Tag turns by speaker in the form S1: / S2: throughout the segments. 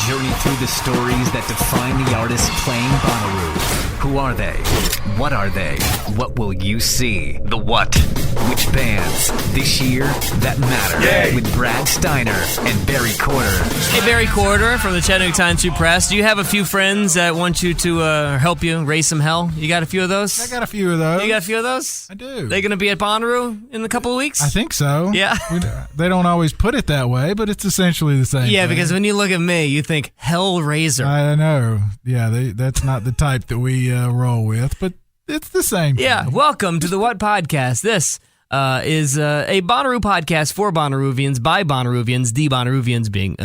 S1: journey through the stories that define the artists playing Bonnaroo. Who are they? What are they? What will you see? The what? Which bands this year that matter?
S2: Yay.
S1: With Brad Steiner and Barry Corder.
S3: Hey, Barry Corder from the Chattanooga Times Free Press. Do you have a few friends that want you to help you raise some hell? You got a few of those?
S4: I got a few of those.
S3: You got a few of those?
S4: I do.
S3: They going to be at Bonnaroo in a couple of weeks?
S4: I think so.
S3: Yeah.
S4: They don't always put it that way, but it's essentially the same.
S3: Yeah,
S4: thing.
S3: because when you look at me, you think Hellraiser.
S4: I know. Yeah, that's not the type that we roll with, but it's the same.
S3: Yeah,
S4: thing.
S3: welcome to the What Podcast. This is a Bonnaroo podcast for Bonnaroovians, by Bonnaroovians, the Bonnaroovians being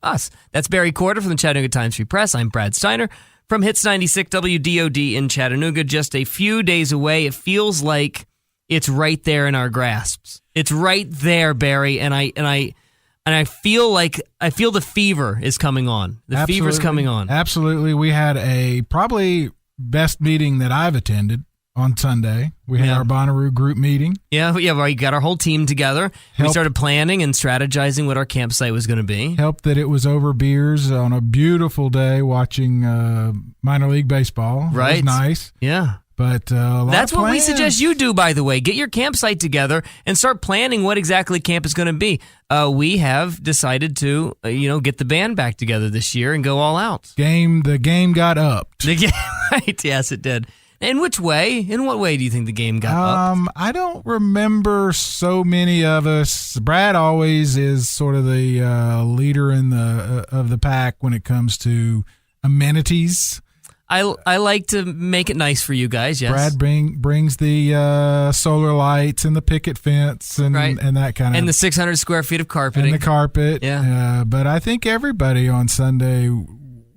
S3: us. That's Barry Corder from the Chattanooga Times Free Press. I'm Brad Steiner from Hits 96 WDOD in Chattanooga, just a few days away. It feels like it's right there in our grasps. It's right there, Barry, and I feel the fever is coming on. The fever's coming on.
S4: Absolutely. We had a probably best meeting that I've attended on Sunday. We had our Bonnaroo group meeting.
S3: Yeah, we got our whole team together. We started planning and strategizing what our campsite was going to be.
S4: Helped that it was over beers on a beautiful day watching minor league baseball.
S3: Right.
S4: It was nice.
S3: Yeah.
S4: But
S3: that's what we suggest you do, by the way. Get your campsite together and start planning what exactly camp is going to be. We have decided to, get the band back together this year and go all out.
S4: The game got upped.
S3: Right? Yes, it did. In which way? In what way do you think the game got upped?
S4: I don't remember so many of us. Brad always is sort of the leader of the pack when it comes to amenities.
S3: I like to make it nice for you guys, yes.
S4: Brad brings the solar lights and the picket fence and that kind of...
S3: And the 600 square feet of carpeting.
S4: And the carpet.
S3: Yeah.
S4: But I think everybody on Sunday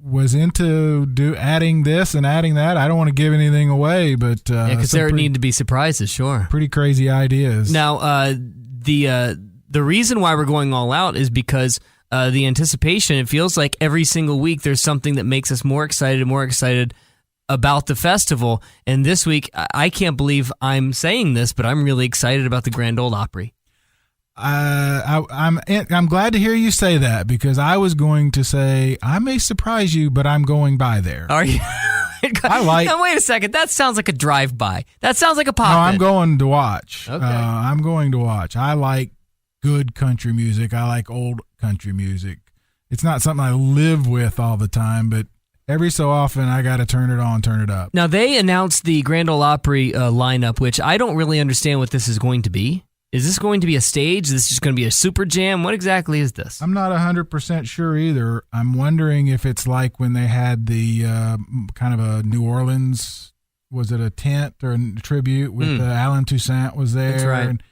S4: was into adding this and adding that. I don't want to give anything away, but...
S3: because there need to be surprises, sure.
S4: Pretty crazy ideas.
S3: Now, the reason why we're going all out is because... the anticipation, it feels like every single week there's something that makes us more excited about the festival. And this week, I can't believe I'm saying this, but I'm really excited about the Grand Ole Opry.
S4: I'm glad to hear you say that, because I was going to say, I may surprise you, but I'm going by there.
S3: Are you?
S4: Now,
S3: wait a second. That sounds like a drive-by. That sounds like a pop-in.
S4: No, I'm going to watch.
S3: Okay.
S4: I'm going to watch. I like good country music. I like old country music. It's not something I live with all the time, but every so often I got to turn it on, turn it up.
S3: Now, they announced the Grand Ole Opry lineup, which I don't really understand what this is going to be. Is this going to be a stage? Is this just going to be a super jam? What exactly is this?
S4: I'm not 100% sure either. I'm wondering if it's like when they had the kind of a New Orleans, was it a tent or a tribute with Alan Toussaint was there?
S3: That's right.
S4: And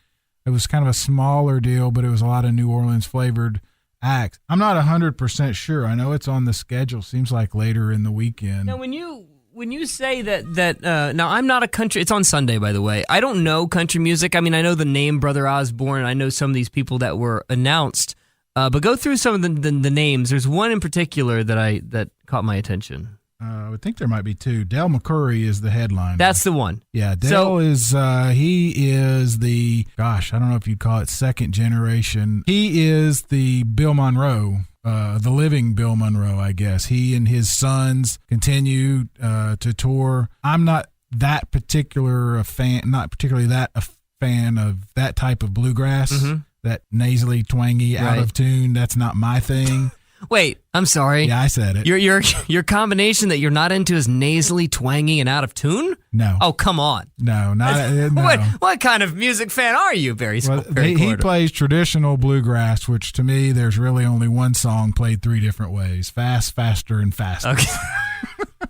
S4: it was kind of a smaller deal, but it was a lot of New Orleans flavored acts. I'm not 100% sure. I know it's on the schedule. Seems like later in the weekend.
S3: Now, when you say that now I'm not a country. It's on Sunday, by the way. I don't know country music. I mean, I know the name Brother Osborne. I know some of these people that were announced. But go through some of the names. There's one in particular that caught my attention.
S4: I would think there might be two. Del McCoury is the headliner.
S3: That's the one.
S4: Yeah, Del is, he is the, I don't know if you'd call it second generation. He is the Bill Monroe, the living Bill Monroe, I guess. He and his sons continue to tour. I'm not that particular a fan, not particularly that a fan of that type of bluegrass, that nasally, twangy, out of tune. That's not my thing.
S3: Wait, I'm sorry.
S4: Yeah, I said it.
S3: Your combination that you're not into is nasally, twangy, and out of tune?
S4: No.
S3: Oh, come on.
S4: No, no.
S3: What kind of music fan are you, Barry?
S4: Well, he plays traditional bluegrass, which to me, there's really only one song played three different ways: fast, faster, and faster.
S3: Okay.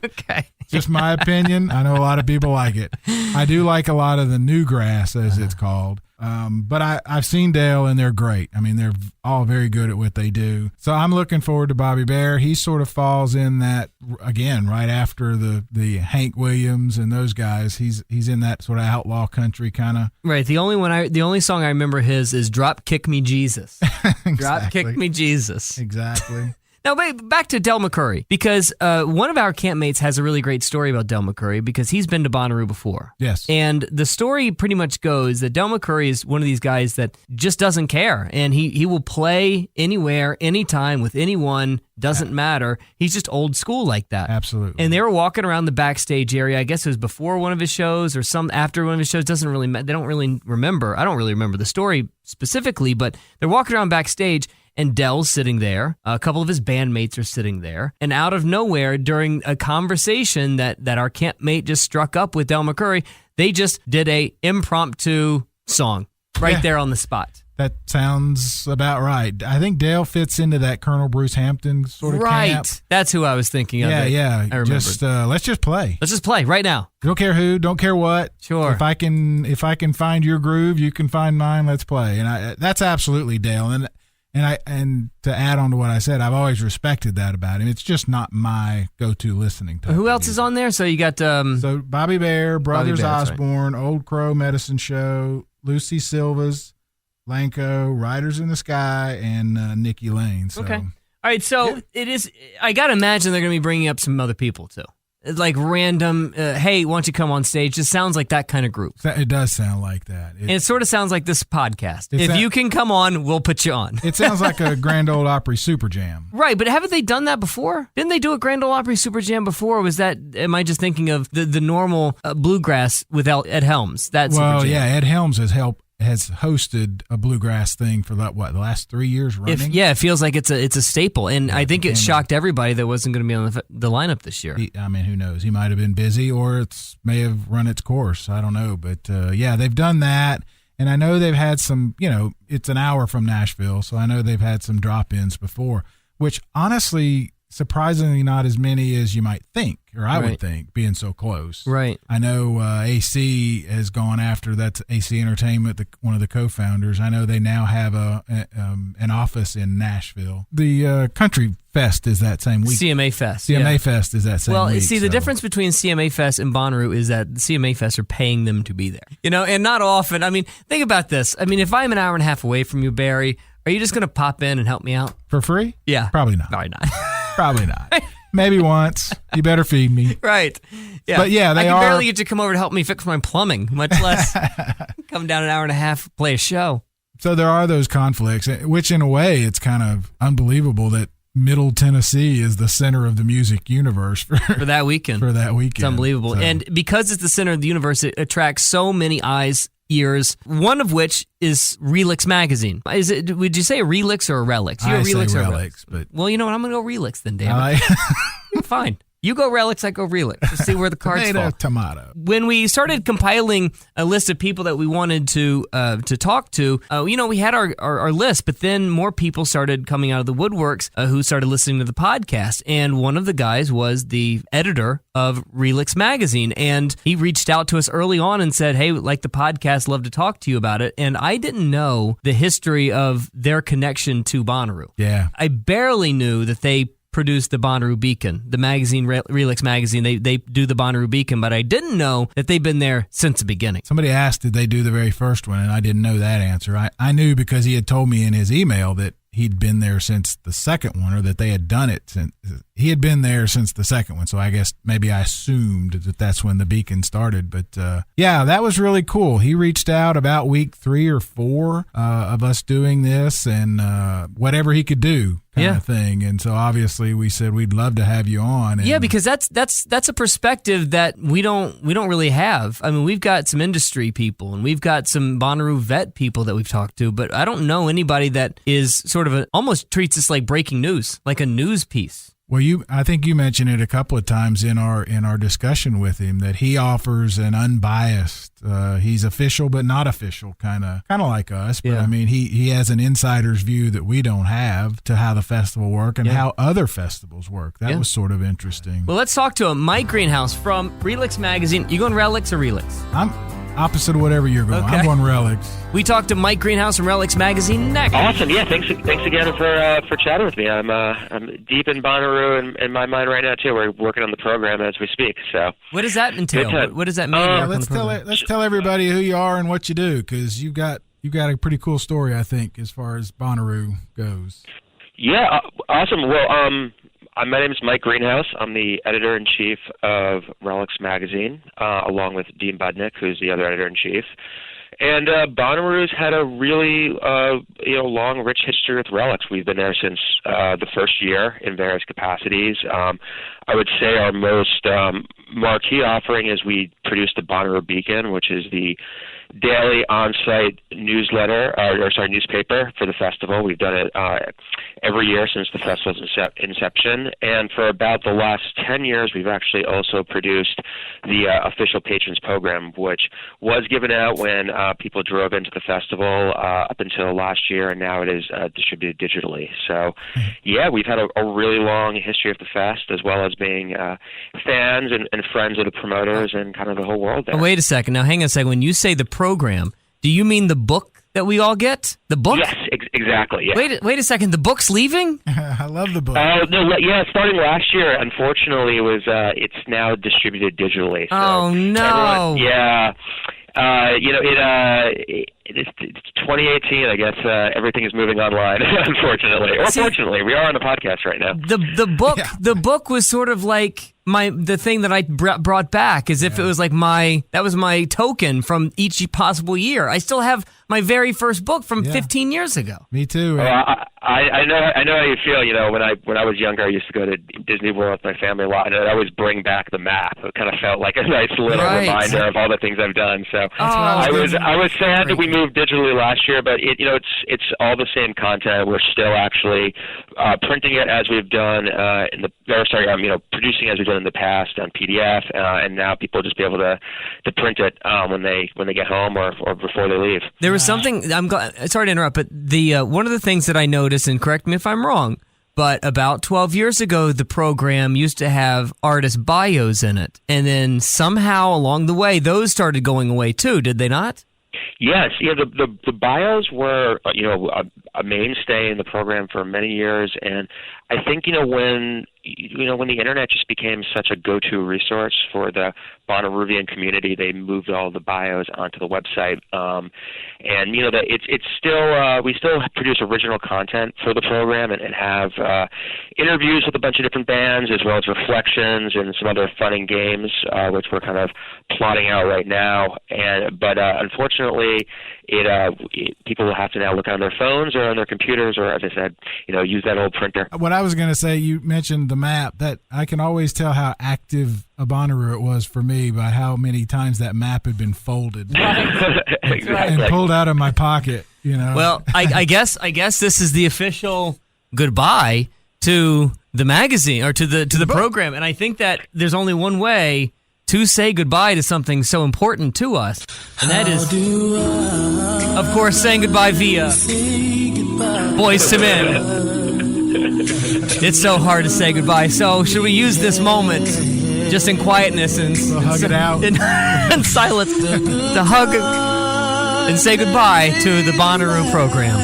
S3: Okay.
S4: Just my opinion. I know a lot of people like it. I do like a lot of the new grass, as it's called. But I've seen Dale, and they're great. I mean, they're all very good at what they do. So I'm looking forward to Bobby Bear. He sort of falls in that, again, right after the Hank Williams and those guys. He's in that sort of outlaw country kind of.
S3: Right. The only song I remember his is "Drop Kick Me Jesus."
S4: Exactly.
S3: Drop Kick Me Jesus.
S4: Exactly.
S3: Now, back to Del McCurry, because one of our campmates has a really great story about Del McCurry because he's been to Bonnaroo before.
S4: Yes.
S3: And the story pretty much goes that Del McCurry is one of these guys that just doesn't care. And he will play anywhere, anytime, with anyone, doesn't matter. He's just old school like that.
S4: Absolutely.
S3: And they were walking around the backstage area. I guess it was before one of his shows or some after one of his shows. They don't really remember. I don't really remember the story specifically, but they're walking around backstage and Del's sitting there. A couple of his bandmates are sitting there. And out of nowhere, during a conversation that our campmate just struck up with Del McCurry, they just did a impromptu song right there on the spot.
S4: That sounds about right. I think Dale fits into that Colonel Bruce Hampton sort of camp.
S3: That's who I was thinking of.
S4: Yeah.
S3: I remember.
S4: Let's just play.
S3: Let's just play right now.
S4: Don't care who, don't care what.
S3: Sure.
S4: If I can find your groove, you can find mine. Let's play. And that's absolutely Dale. And to add on to what I said, I've always respected that about him. It's just not my go-to listening type.
S3: Who else is on there? So you got
S4: so Bobby Bear, Brothers
S3: Bobby Bear,
S4: Osborne, Old Crow Medicine Show, Lucy Silvas, Lanco, Riders in the Sky, and Nikki Lane. So,
S3: okay. All right, so it is. I got to imagine they're going to be bringing up some other people, too. Like random, hey, why don't you come on stage? Just sounds like that kind of group.
S4: It does sound like that.
S3: And it sort of sounds like this podcast. If you can come on, we'll put you on.
S4: It sounds like a Grand Ole Opry Super Jam.
S3: Right, but haven't they done that before? Didn't they do a Grand Ole Opry Super Jam before? Or was that, am I just thinking of the normal bluegrass with Ed Helms? That Super Jam?
S4: Yeah, Ed Helms has hosted a bluegrass thing for the last 3 years running.
S3: It feels like it's a staple, and I think it shocked everybody that wasn't going to be on the lineup this year.
S4: Who knows? He might have been busy, or it may have run its course. I don't know, but they've done that, and I know they've had some. It's an hour from Nashville, so I know they've had some drop-ins before, which honestly, surprisingly, not as many as you might think, or I would think, being so close.
S3: Right.
S4: I know AC has gone after, that's AC Entertainment, one of the co-founders. I know they now have an office in Nashville. The Country Fest is that same week.
S3: CMA Fest.
S4: CMA Fest is that same week.
S3: Well, see, the difference between CMA Fest and Bonnaroo is that the CMA Fest are paying them to be there. And not often. I mean, think about this. I mean, if I'm an hour and a half away from you, Barry, are you just going to pop in and help me out?
S4: For free?
S3: Yeah.
S4: Probably not.
S3: Probably not.
S4: Probably not. Maybe once. You better feed me.
S3: Right. Yeah.
S4: But yeah,
S3: I can barely get you to come over to help me fix my plumbing, much less come down an hour and a half, play a show.
S4: So there are those conflicts, which in a way, it's kind of unbelievable that Middle Tennessee is the center of the music universe for that weekend. It's
S3: unbelievable. So. And because it's the center of the universe, it attracts so many eyes, ears, one of which is Relix Magazine. Would you say a Relix or a Relics?
S4: I
S3: say
S4: Relix or Relics, but...
S3: Well, you know what? I'm going to go Relix then, damn it. Fine. You go Relics, I go Relix. Let's see where the cards fall.
S4: Tomato.
S3: When we started compiling a list of people that we wanted to talk to, we had our list, but then more people started coming out of the woodworks who started listening to the podcast. And one of the guys was the editor of Relix Magazine. And he reached out to us early on and said, hey, like the podcast, love to talk to you about it. And I didn't know the history of their connection to Bonnaroo.
S4: Yeah.
S3: I barely knew that they produced the Bonnaroo Beacon, the magazine, Relix Magazine. They do the Bonnaroo Beacon, but I didn't know that they've been there since the beginning.
S4: Somebody asked, did they do the very first one? And I didn't know that answer. I knew because he had told me in his email that he'd been there since the second one, or that they had done it since he had been there since the second one. So I guess maybe I assumed that that's when the Beacon started. But that was really cool. He reached out about week 3 or 4 of us doing this, and whatever he could do kind of thing. And so obviously we said we'd love to have you on. And
S3: because that's a perspective that we don't really have. I mean, we've got some industry people and we've got some Bonnaroo vet people that we've talked to, but I don't know anybody that is sort of almost treats this like breaking news, like a news piece.
S4: Well, I think you mentioned it a couple of times in our discussion with him, that he offers an unbiased, he's official but not official, kind of like us. But I mean, he has an insider's view that we don't have to how the festival work and how other festivals work. That was sort of interesting.
S3: Well, let's talk to him. Mike Greenhouse from Relix Magazine. You going Relics or Relix?
S4: I'm opposite of whatever you're going. Okay. I'm going Relics.
S3: We talked to Mike Greenhouse from Relix Magazine next.
S2: Awesome. Yeah, thanks again for chatting with me. I'm deep in Bonnaroo in my mind right now too. We're working on the program as we speak. So
S3: what does that entail? What does that mean?
S4: Let's tell everybody who you are and what you do, because you've got a pretty cool story, I think, as far as Bonnaroo goes.
S2: Yeah, awesome. Well, my name is Mike Greenhouse. I'm the editor-in-chief of Relics Magazine, along with Dean Budnick, who's the other editor-in-chief. And Bonnaroo's had a really long, rich history with Relics. We've been there since the first year in various capacities. I would say our most marquee offering is we produced the Bonnaroo Beacon, which is the daily on-site newsletter, newspaper for the festival. We've done it every year since the festival's inception. And for about the last 10 years, we've actually also produced the official patrons program, which was given out when people drove into the festival up until last year, and now it is distributed digitally. So, yeah, we've had a really long history of the fest, as well as being fans and friends of the promoters and kind of the whole world there.
S3: Oh, wait a second. Now, hang on a second. When you say the program, do you mean the book that we all get? The book?
S2: Yes, exactly. Yeah.
S3: Wait a second. The book's leaving?
S4: I love the book.
S2: No, yeah, starting last year. Unfortunately, it's now distributed digitally. So
S3: oh no!
S2: It's 2018. I guess everything is moving online. Unfortunately, or fortunately, we are on a podcast right now.
S3: The book was sort of like the thing that I brought back, as if it was like that was my token from each possible year. I still have my very first book from 15 years ago.
S4: Me too.
S2: I know how you feel. When I was younger, I used to go to Disney World with my family a lot, and I'd always bring back the map. It kind of felt like a nice little reminder of all the things I've done. So I was sad that we moved digitally last year, but it's all the same content. We're still actually printing it as we've done producing as we've done in the past on PDF, and now people just be able to print it when they get home or before they leave.
S3: There was something. Sorry to interrupt, but the one of the things that I noticed, and correct me if I'm wrong, but about 12 years ago, the program used to have artist bios in it, and then somehow along the way, those started going away too. Did they not?
S2: Yes, the bios were a mainstay in the program for many years, and I think when the internet just became such a go-to resource for the Bonnaroovian community, they moved all the bios onto the website, and it's still we still produce original content for the program and have interviews with a bunch of different bands, as well as reflections and some other fun and games, which we're kind of plotting out right now. But unfortunately, people will have to now look on their phones or on their computers, or as I said, use that old printer.
S4: What I was going to say, you mentioned the map. That I can always tell how active a Bonnaroo it was for me by how many times that map had been folded
S2: Exactly.
S4: and pulled out of my pocket.
S3: Well, I guess this is the official goodbye to the magazine or to the program, and I think that there's only one way to say goodbye to something so important to us, and that is, of course, saying goodbye via Boyz II Men. It's so hard to say goodbye, so should we use this moment just in quietness and
S4: hug it out
S3: in silence to hug and say goodbye to the Bonnaroo program?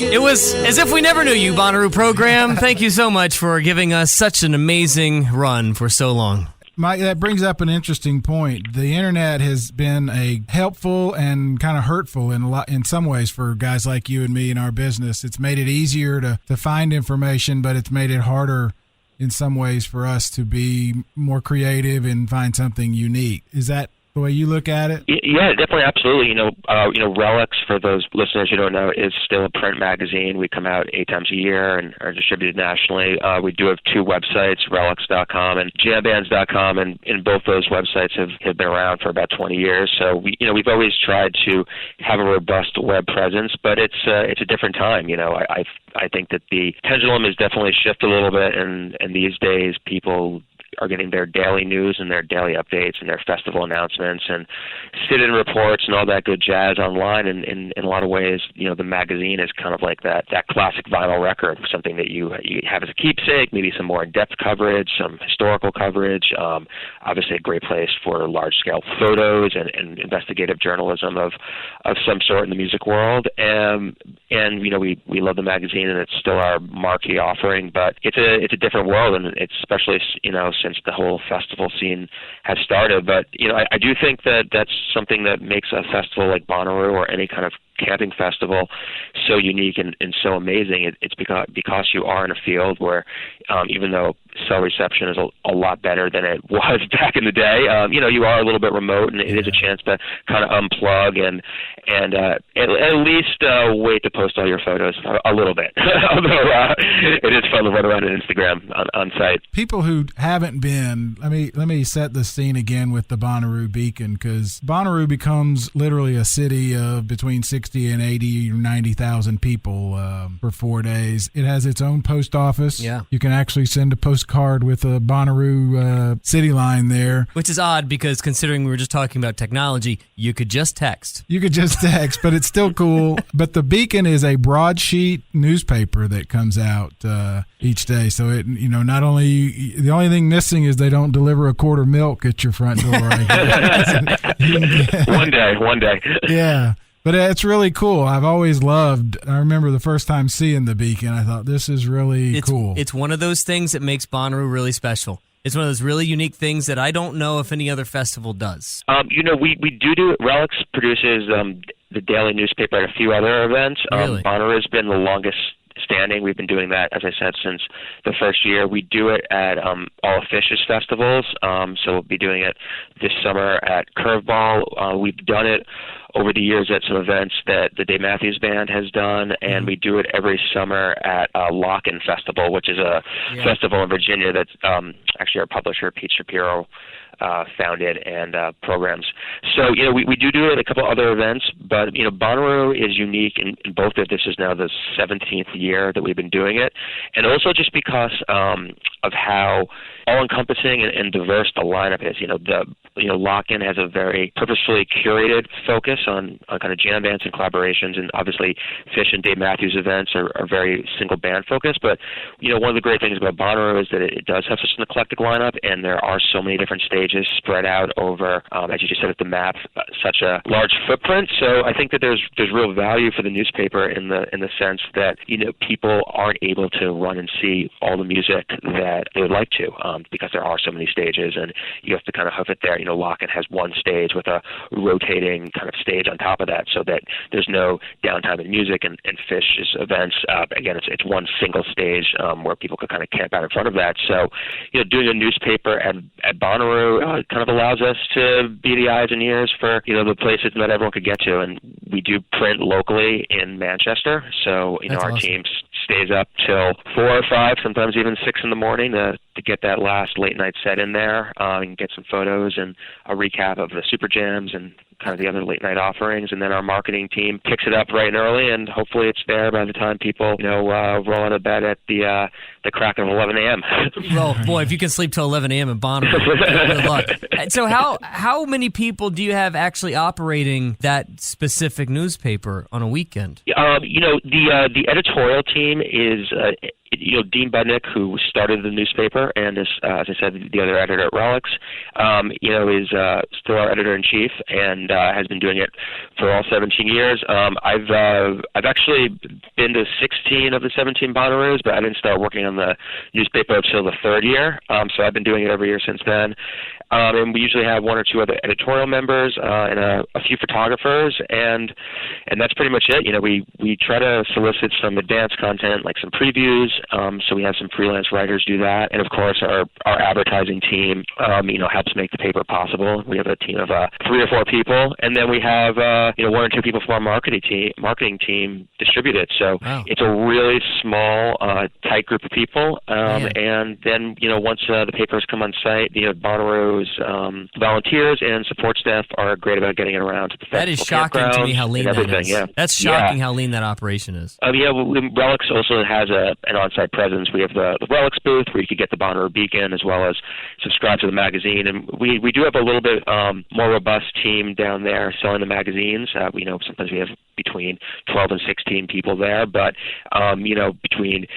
S3: It was as if we never knew you, Bonnaroo program. Thank you so much for giving us such an amazing run for so long.
S4: Mike, that brings up an interesting point. The internet has been a helpful and kind of hurtful in some ways for guys like you and me in our business. It's made it easier to find information, but it's made it harder in some ways for us to be more creative and find something unique. Is that the way you look at it?
S2: Yeah, definitely, absolutely. Relics, for those listeners who don't know, is still a print magazine. We come out 8 times a year and are distributed nationally. We do have 2 websites, relics.com and jambands.com, and both those websites have been around for about 20 years. So we've always tried to have a robust web presence, but it's a different time. I think that the pendulum has definitely shifted a little bit, and these days people are getting their daily news and their daily updates and their festival announcements and sit-in reports and all that good jazz online. And in a lot of ways, the magazine is kind of like that classic vinyl record, something that you have as a keepsake, maybe some more in-depth coverage, some historical coverage, obviously a great place for large-scale photos and investigative journalism of some sort in the music world. And we love the magazine, and it's still our marquee offering, but it's a different world, and it's especially since the whole festival scene has started. But I do think that that's something that makes a festival like Bonnaroo or any kind of camping festival so unique and so amazing. It's because you are in a field where even though cell reception is a lot better than it was back in the day, you are a little bit remote, and it is a chance to kind of unplug and at least wait to post all your photos a little bit. Although it is fun to run around on Instagram on site.
S4: People who haven't been, let me set the scene again with the Bonnaroo Beacon, because Bonnaroo becomes literally a city of between 60 and 80 or 90,000 people for 4 days. It has its own post office.
S3: Yeah.
S4: You can actually send a postcard with a Bonnaroo city line there.
S3: Which is odd because considering we were just talking about technology, you could just text.
S4: But it's still cool. But the Beacon is a broadsheet newspaper that comes out each day. So it, not only, the only thing missing is they don't deliver a quart of milk at your front door.
S2: One day.
S4: Yeah. But it's really cool. I've always loved, I remember the first time seeing the Beacon, I thought, this is really cool.
S3: It's one of those things that makes Bonnaroo really special. It's one of those really unique things that I don't know if any other festival does.
S2: We do Relics produces the daily newspaper at a few other events.
S3: Really?
S2: Bonnaroo has been the longest standing. We've been doing that, as I said, since the first year. We do it at all of Fish's festivals, so we'll be doing it this summer at Curveball. We've done it over the years at some events that the Dave Matthews Band has done, and we do it every summer at Lock-In Festival, which is a festival in Virginia that's actually our publisher, Pete Shapiro, founded and programs. So, we do it at a couple other events, but, Bonnaroo is unique in both that this is now the 17th year that we've been doing it, and also just because of how all-encompassing and diverse the lineup is. Lock-In has a very purposefully curated focus on kind of jam bands and collaborations, and obviously Fish and Dave Matthews events are very single band focused, but, one of the great things about Bonnaroo is that it does have such an eclectic lineup, and there are so many different stages spread out over, as you just said at the map, such a large footprint. So I think that there's real value for the newspaper in the sense that, people aren't able to run and see all the music that they would like to, because there are so many stages, and you have to kind of hoof it there. Lock-In has one stage with a rotating kind of stage on top of that, so that there's no downtime in music, and Fish's events, again, it's one single stage where people could kind of camp out in front of that. So, doing a newspaper at Bonnaroo kind of allows us to be the eyes and ears for, the places not everyone could get to, and we do print locally in Manchester, so, our
S3: awesome.
S2: team stays up till 4 or 5, sometimes even 6 in the morning to get that last late night set in there, and get some photos and a recap of the Super Jams and kind of the other late night offerings, and then our marketing team picks it up bright and early, and hopefully it's there by the time people roll out of bed at the crack of 11 a.m.
S3: Well, boy, if you can sleep till 11 a.m. in Bonnaroo, good luck. So how many people do you have actually operating that specific newspaper on a weekend?
S2: The editorial team is Dean Budnick, who started the newspaper and is, as I said, the other editor at Relics, is still our editor-in-chief and has been doing it for all 17 years. I've actually been to 16 of the 17 Bonnaroos, but I didn't start working on the newspaper until the third year, so I've been doing it every year since then. And we usually have 1 or 2 other editorial members and a few photographers, and that's pretty much it. We try to solicit some advanced content, like some previews, so we have some freelance writers do that, and of course our advertising team helps make the paper possible. We have a team of 3 or 4 people, and then we have 1 or 2 people from our marketing team distribute it. So
S3: wow.
S2: It's a really small, tight group of people, and then once the papers come on site, Bonnaroo's volunteers and support staff are great about getting it around to the festival.
S3: That is shocking to me how lean that is.
S2: Yeah.
S3: That's shocking how lean that operation is.
S2: Relics also has an on-site presence. We have the Relics booth where you can get the Bonnaroo Beacon as well as subscribe to the magazine. And we do have a little bit more robust team down there selling the magazines. We know sometimes we have between 12 and 16 people there, but between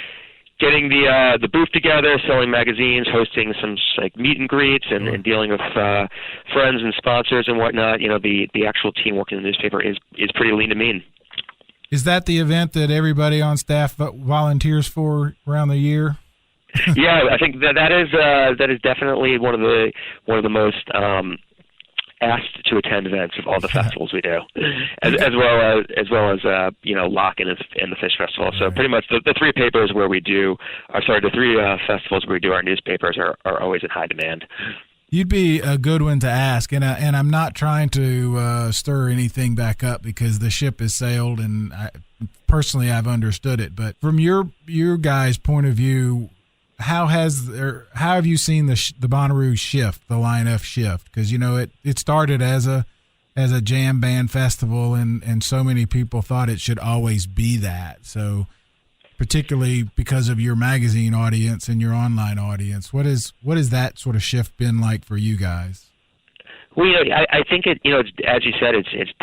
S2: getting the booth together, selling magazines, hosting some like meet and greets, and dealing with friends and sponsors and whatnot, the actual team working in the newspaper is pretty lean and mean.
S4: Is that the event that everybody on staff volunteers for around the year?
S2: Yeah, I think that is definitely one of the most asked to attend events of all the festivals we do, as well as Lock-In and the Fish Festival. So pretty much the three papers where we do, the three festivals where we do our newspapers are always in high demand.
S4: You'd be a good one to ask, and I'm not trying to stir anything back up because the ship has sailed, and personally I've understood it. But from your guys' point of view, how have you seen the Bonnaroo shift, the lineup shift? Because it started as a jam band festival, and so many people thought it should always be that. So, particularly because of your magazine audience and your online audience, what is that sort of shift been like for you guys?
S2: Well, I think it's, as you said,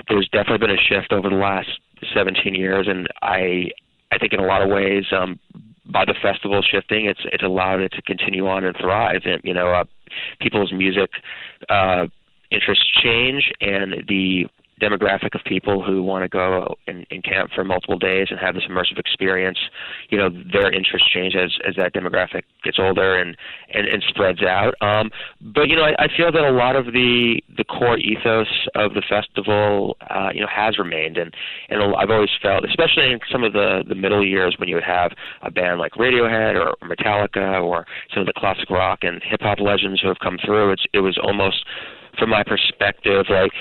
S2: there's definitely been a shift over the last 17 years, and I think in a lot of ways, by the festival shifting, it's allowed it to continue on and thrive. And people's music interests change, and the demographic of people who want to go and camp for multiple days and have this immersive experience, their interests change as that demographic gets older and spreads out. But I feel that a lot of the core ethos of the festival, has remained, and I've always felt, especially in some of the middle years when you would have a band like Radiohead or Metallica or some of the classic rock and hip hop legends who have come through, it was almost, from my perspective, like,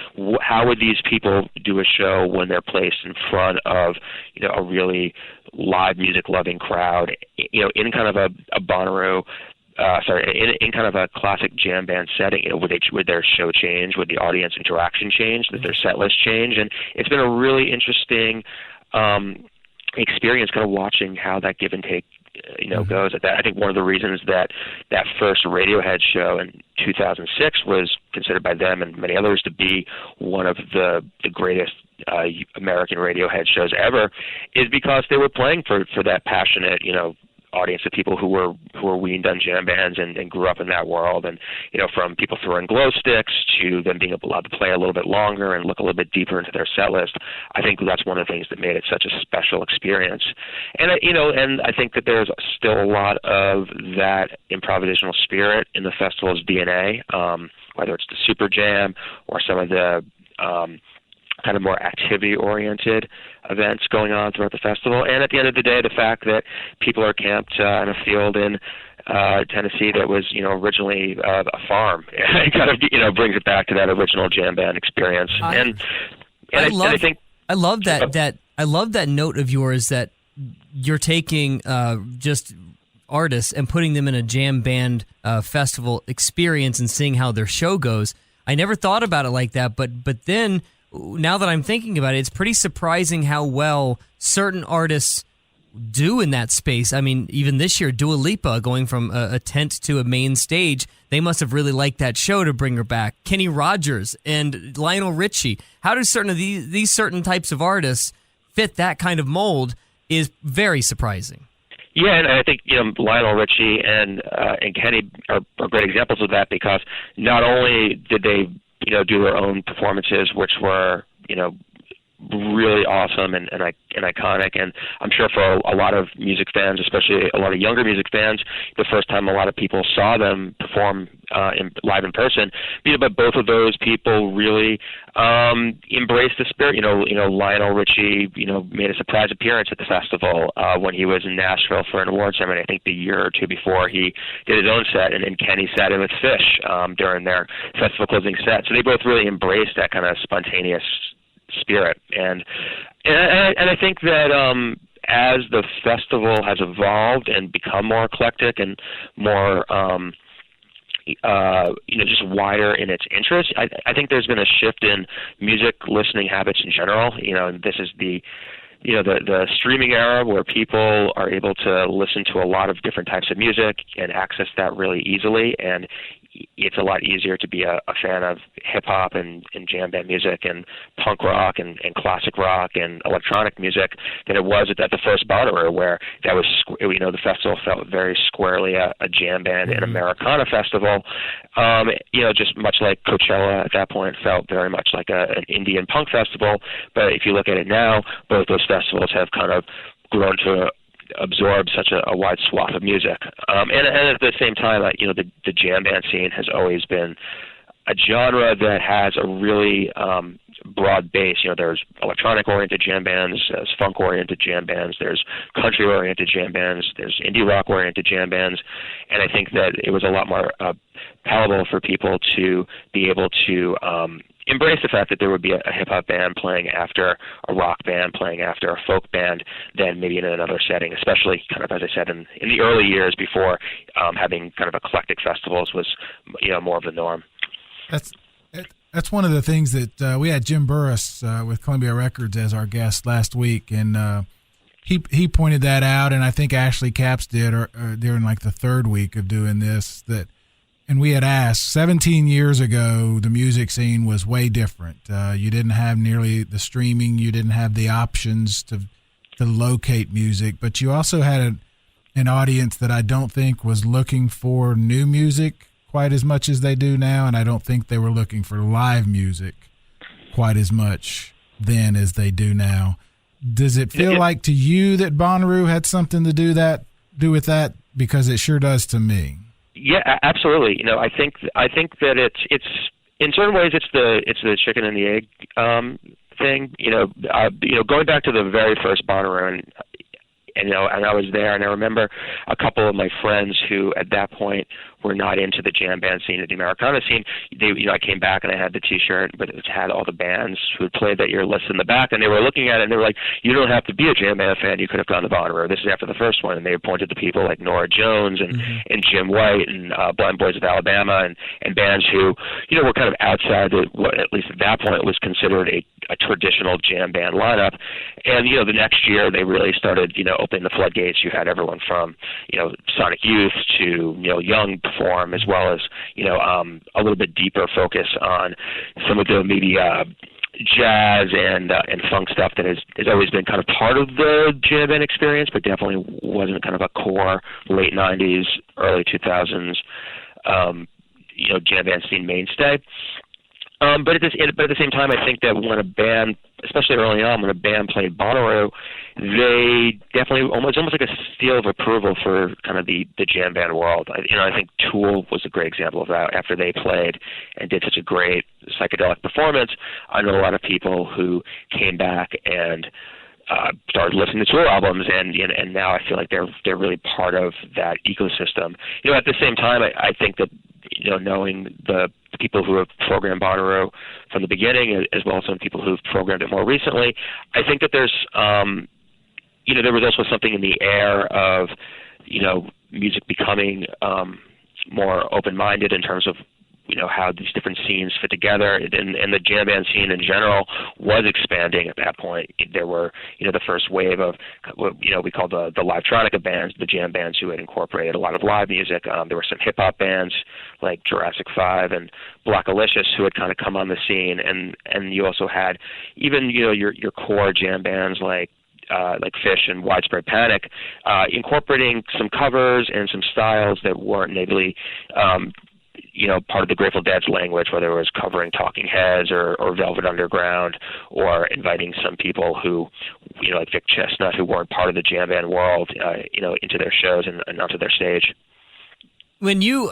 S2: how would these people do a show when they're placed in front of, a really live music loving crowd, in kind of a Bonnaroo, in kind of a classic jam band setting? Would their show change? Would the audience interaction change? Would their set list change? And it's been a really interesting experience, kind of watching how that give and take goes at that. I think one of the reasons that first Radiohead show in 2006 was considered by them and many others to be one of the greatest American Radiohead shows ever is because they were playing for that passionate, audience of people who were weaned on jam bands and grew up in that world, and from people throwing glow sticks to them being allowed to play a little bit longer and look a little bit deeper into their set list. I think that's one of the things that made it such a special experience. And and I think that there's still a lot of that improvisational spirit in the festival's DNA, whether it's the Super Jam or some of the kind of more activity-oriented events going on throughout the festival. And at the end of the day, the fact that people are camped in a field in Tennessee that was, originally a farm, it kind of, brings it back to that original jam band experience. I love
S3: that note of yours that you're taking just artists and putting them in a jam band festival experience and seeing how their show goes. I never thought about it like that, but then, now that I'm thinking about it, it's pretty surprising how well certain artists do in that space. I mean, even this year, Dua Lipa going from a tent to a main stage, they must have really liked that show to bring her back. Kenny Rogers and Lionel Richie. How do certain of these certain types of artists fit that kind of mold is very surprising.
S2: Yeah, and I think Lionel Richie and Kenny are great examples of that, because not only did they do their own performances, which were, really awesome and iconic. And I'm sure for a lot of music fans, especially a lot of younger music fans, the first time a lot of people saw them perform live in person. But both of those people really embraced the spirit. Lionel Richie, made a surprise appearance at the festival when he was in Nashville for an award ceremony, I think the year or two before he did his own set, and Kenny sat in with Fish during their festival closing set. So they both really embraced that kind of spontaneous spirit, and I think that as the festival has evolved and become more eclectic and more just wider in its interest, I think there's been a shift in music listening habits in general. And this is the streaming era where people are able to listen to a lot of different types of music and access that really easily, and it's a lot easier to be a fan of hip-hop and jam band music and punk rock and classic rock and electronic music than it was at the first Bonnaroo, where that was, the festival felt very squarely a jam band and Americana festival. Just much like Coachella at that point felt very much like an Indian punk festival. But if you look at it now, both those festivals have kind of grown to absorb such a wide swath of music. And at the same time, the jam band scene has always been a genre that has a really broad base. There's electronic-oriented jam bands, there's funk-oriented jam bands, there's country-oriented jam bands, there's indie rock-oriented jam bands, and I think that it was a lot more palatable for people to be able to embrace the fact that there would be a hip-hop band playing after a rock band, playing after a folk band, than maybe in another setting, especially kind of, as I said, in the early years before having kind of eclectic festivals was more of the norm.
S4: That's one of the things that we had Jim Burris with Columbia Records as our guest last week, and he pointed that out, and I think Ashley Capps did during like the third week of doing this. And we had asked, 17 years ago, the music scene was way different. You didn't have nearly the streaming, you didn't have the options to locate music, but you also had an audience that I don't think was looking for new music quite as much as they do now, and I don't think they were looking for live music quite as much then as they do now. Does it feel like to you that Bonnaroo had something to do with that? Because it sure does to me.
S2: Yeah, absolutely. I think that it's in certain ways it's the chicken and the egg thing. Going back to the very first Bonnaroo, and I was there, and I remember a couple of my friends who at that point were not into the jam band scene or the Americana scene. I came back and I had the T-shirt, but it had all the bands who had played that year listed in the back, and they were looking at it and they were like, "You don't have to be a jam band fan. You could have gone to Bonnaroo. This is after the first one." And they pointed to people like Nora Jones and Jim White and Blind Boys of Alabama and bands who were kind of outside what at least at that point was considered a traditional jam band lineup. And the next year they really started opening the floodgates. You had everyone from Sonic Youth to Neil Young perform, as well as a little bit deeper focus on some of the maybe jazz and funk stuff that has always been kind of part of the jam band experience, but definitely wasn't kind of a core late 90s, early 2000s jam band scene mainstay. But at the same time, I think that when a band, especially early on, when a band played Bonnaroo, they definitely almost like a seal of approval for kind of the jam band world. I think Tool was a great example of that. After they played and did such a great psychedelic performance, I know a lot of people who came back and started listening to Tool albums, and now I feel like they're really part of that ecosystem. At the same time, I think that knowing the people who have programmed Bonnaroo from the beginning, as well as some people who've programmed it more recently, I think that there's there was also something in the air of music becoming more open-minded in terms of how these different scenes fit together, and the jam band scene in general was expanding at that point. There were, the first wave of, what we call the livetronica bands, the jam bands who had incorporated a lot of live music. There were some hip-hop bands like Jurassic 5 and Blackalicious who had kind of come on the scene, and you also had even, your core jam bands like Fish and Widespread Panic, incorporating some covers and some styles that weren't natively part of the Grateful Dead's language, whether it was covering Talking Heads or Velvet Underground, or inviting some people who, like Vic Chestnut, who weren't part of the jam band world, into their shows and onto their stage. When you're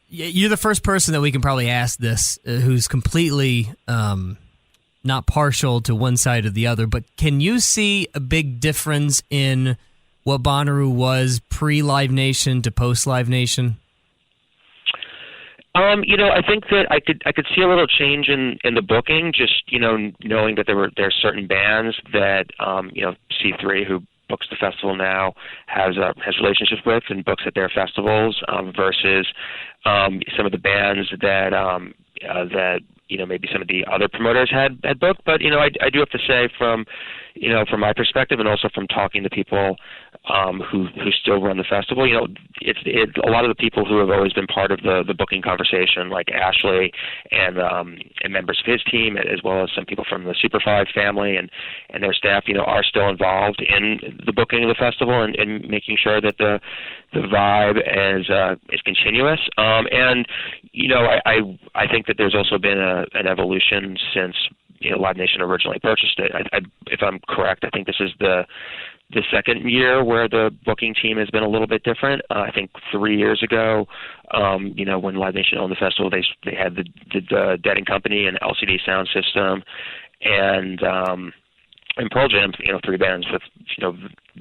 S2: the first person that we can probably ask this, who's completely not partial to one side or the other, but can you see a big difference in what Bonnaroo was pre-Live Nation to post-Live Nation? I think that I could see a little change in the booking, just knowing that there's certain bands that C3, who books the festival now, has relationships with and books at their festivals, versus some of the bands that maybe some of the other promoters had booked. But I do have to say, from my perspective, and also from talking to people who still run the festival, it's a lot of the people who have always been part of the booking conversation, like Ashley and members of his team, as well as some people from the Super 5 family and their staff, are still involved in the booking of the festival and making sure that the vibe is continuous. And I think that there's also been an evolution since Live Nation originally purchased it. If I'm correct, I think this is the the second year where the booking team has been a little bit different. I think 3 years ago, when Live Nation owned the festival, they had the Dead & Company and LCD Sound System, and Pearl Jam, 3 bands with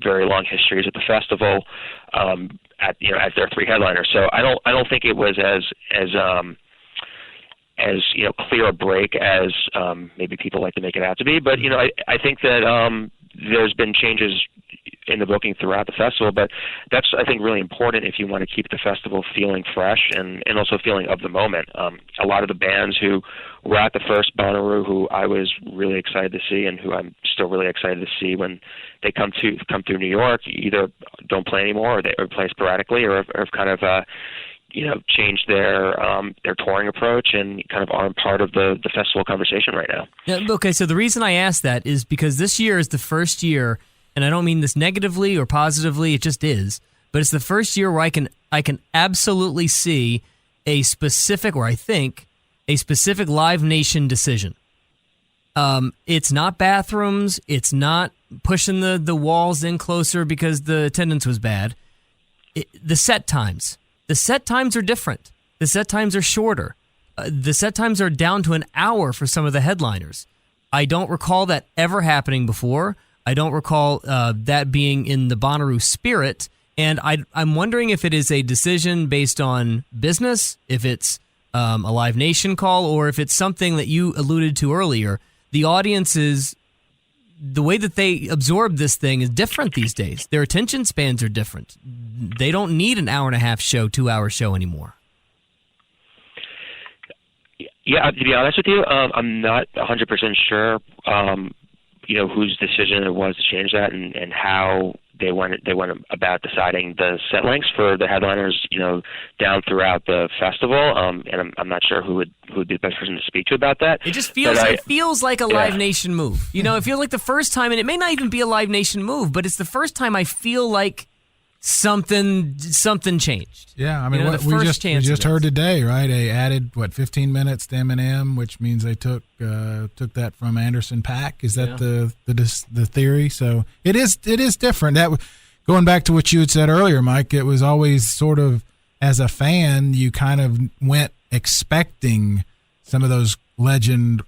S2: very long histories at the festival, as their 3 headliners. So I don't think it was as clear a break as maybe people like to make it out to be. But I think that there's been changes in the booking throughout the festival, but that's, I think, really important if you want to keep the festival feeling fresh and also feeling of the moment. A lot of the bands who were at the first Bonnaroo, who I was really excited to see and who I'm still really excited to see when they come through New York, either don't play anymore or they play sporadically or have kind of changed their touring approach and kind of aren't part of the festival conversation right now.
S3: Yeah, okay, so the reason I asked that is because this year is the first year, and I don't mean this negatively or positively, it just is, but it's the first year where I can absolutely see a specific, or I think, a specific Live Nation decision. It's not bathrooms, it's not pushing the walls in closer because the attendance was bad. The set times. The set times are different. The set times are shorter. The set times are down to an hour for some of the headliners. I don't recall that ever happening before. I don't recall that being in the Bonnaroo spirit. And I'm wondering if it is a decision based on business, if it's a Live Nation call, or if it's something that you alluded to earlier. The audiences, the way that they absorb this thing is different these days. Their attention spans are different. They don't need an hour-and-a-half show, 2-hour show anymore.
S2: Yeah, to be honest with you, I'm not 100% sure, whose decision it was to change that and how they went about deciding the set lengths for the headliners, down throughout the festival. And I'm not sure who would be the best person to speak to about that.
S3: It just feels like a Live Nation move. It feels like the first time, and it may not even be a Live Nation move, but it's the first time I feel like something changed.
S4: Yeah, I mean, what we just heard today, right? They added 15 minutes to Eminem, which means they took that from Anderson .Paak. Is that the theory? So it is different. That going back to what you had said earlier, Mike, it was always sort of, as a fan, you kind of went expecting some of those legend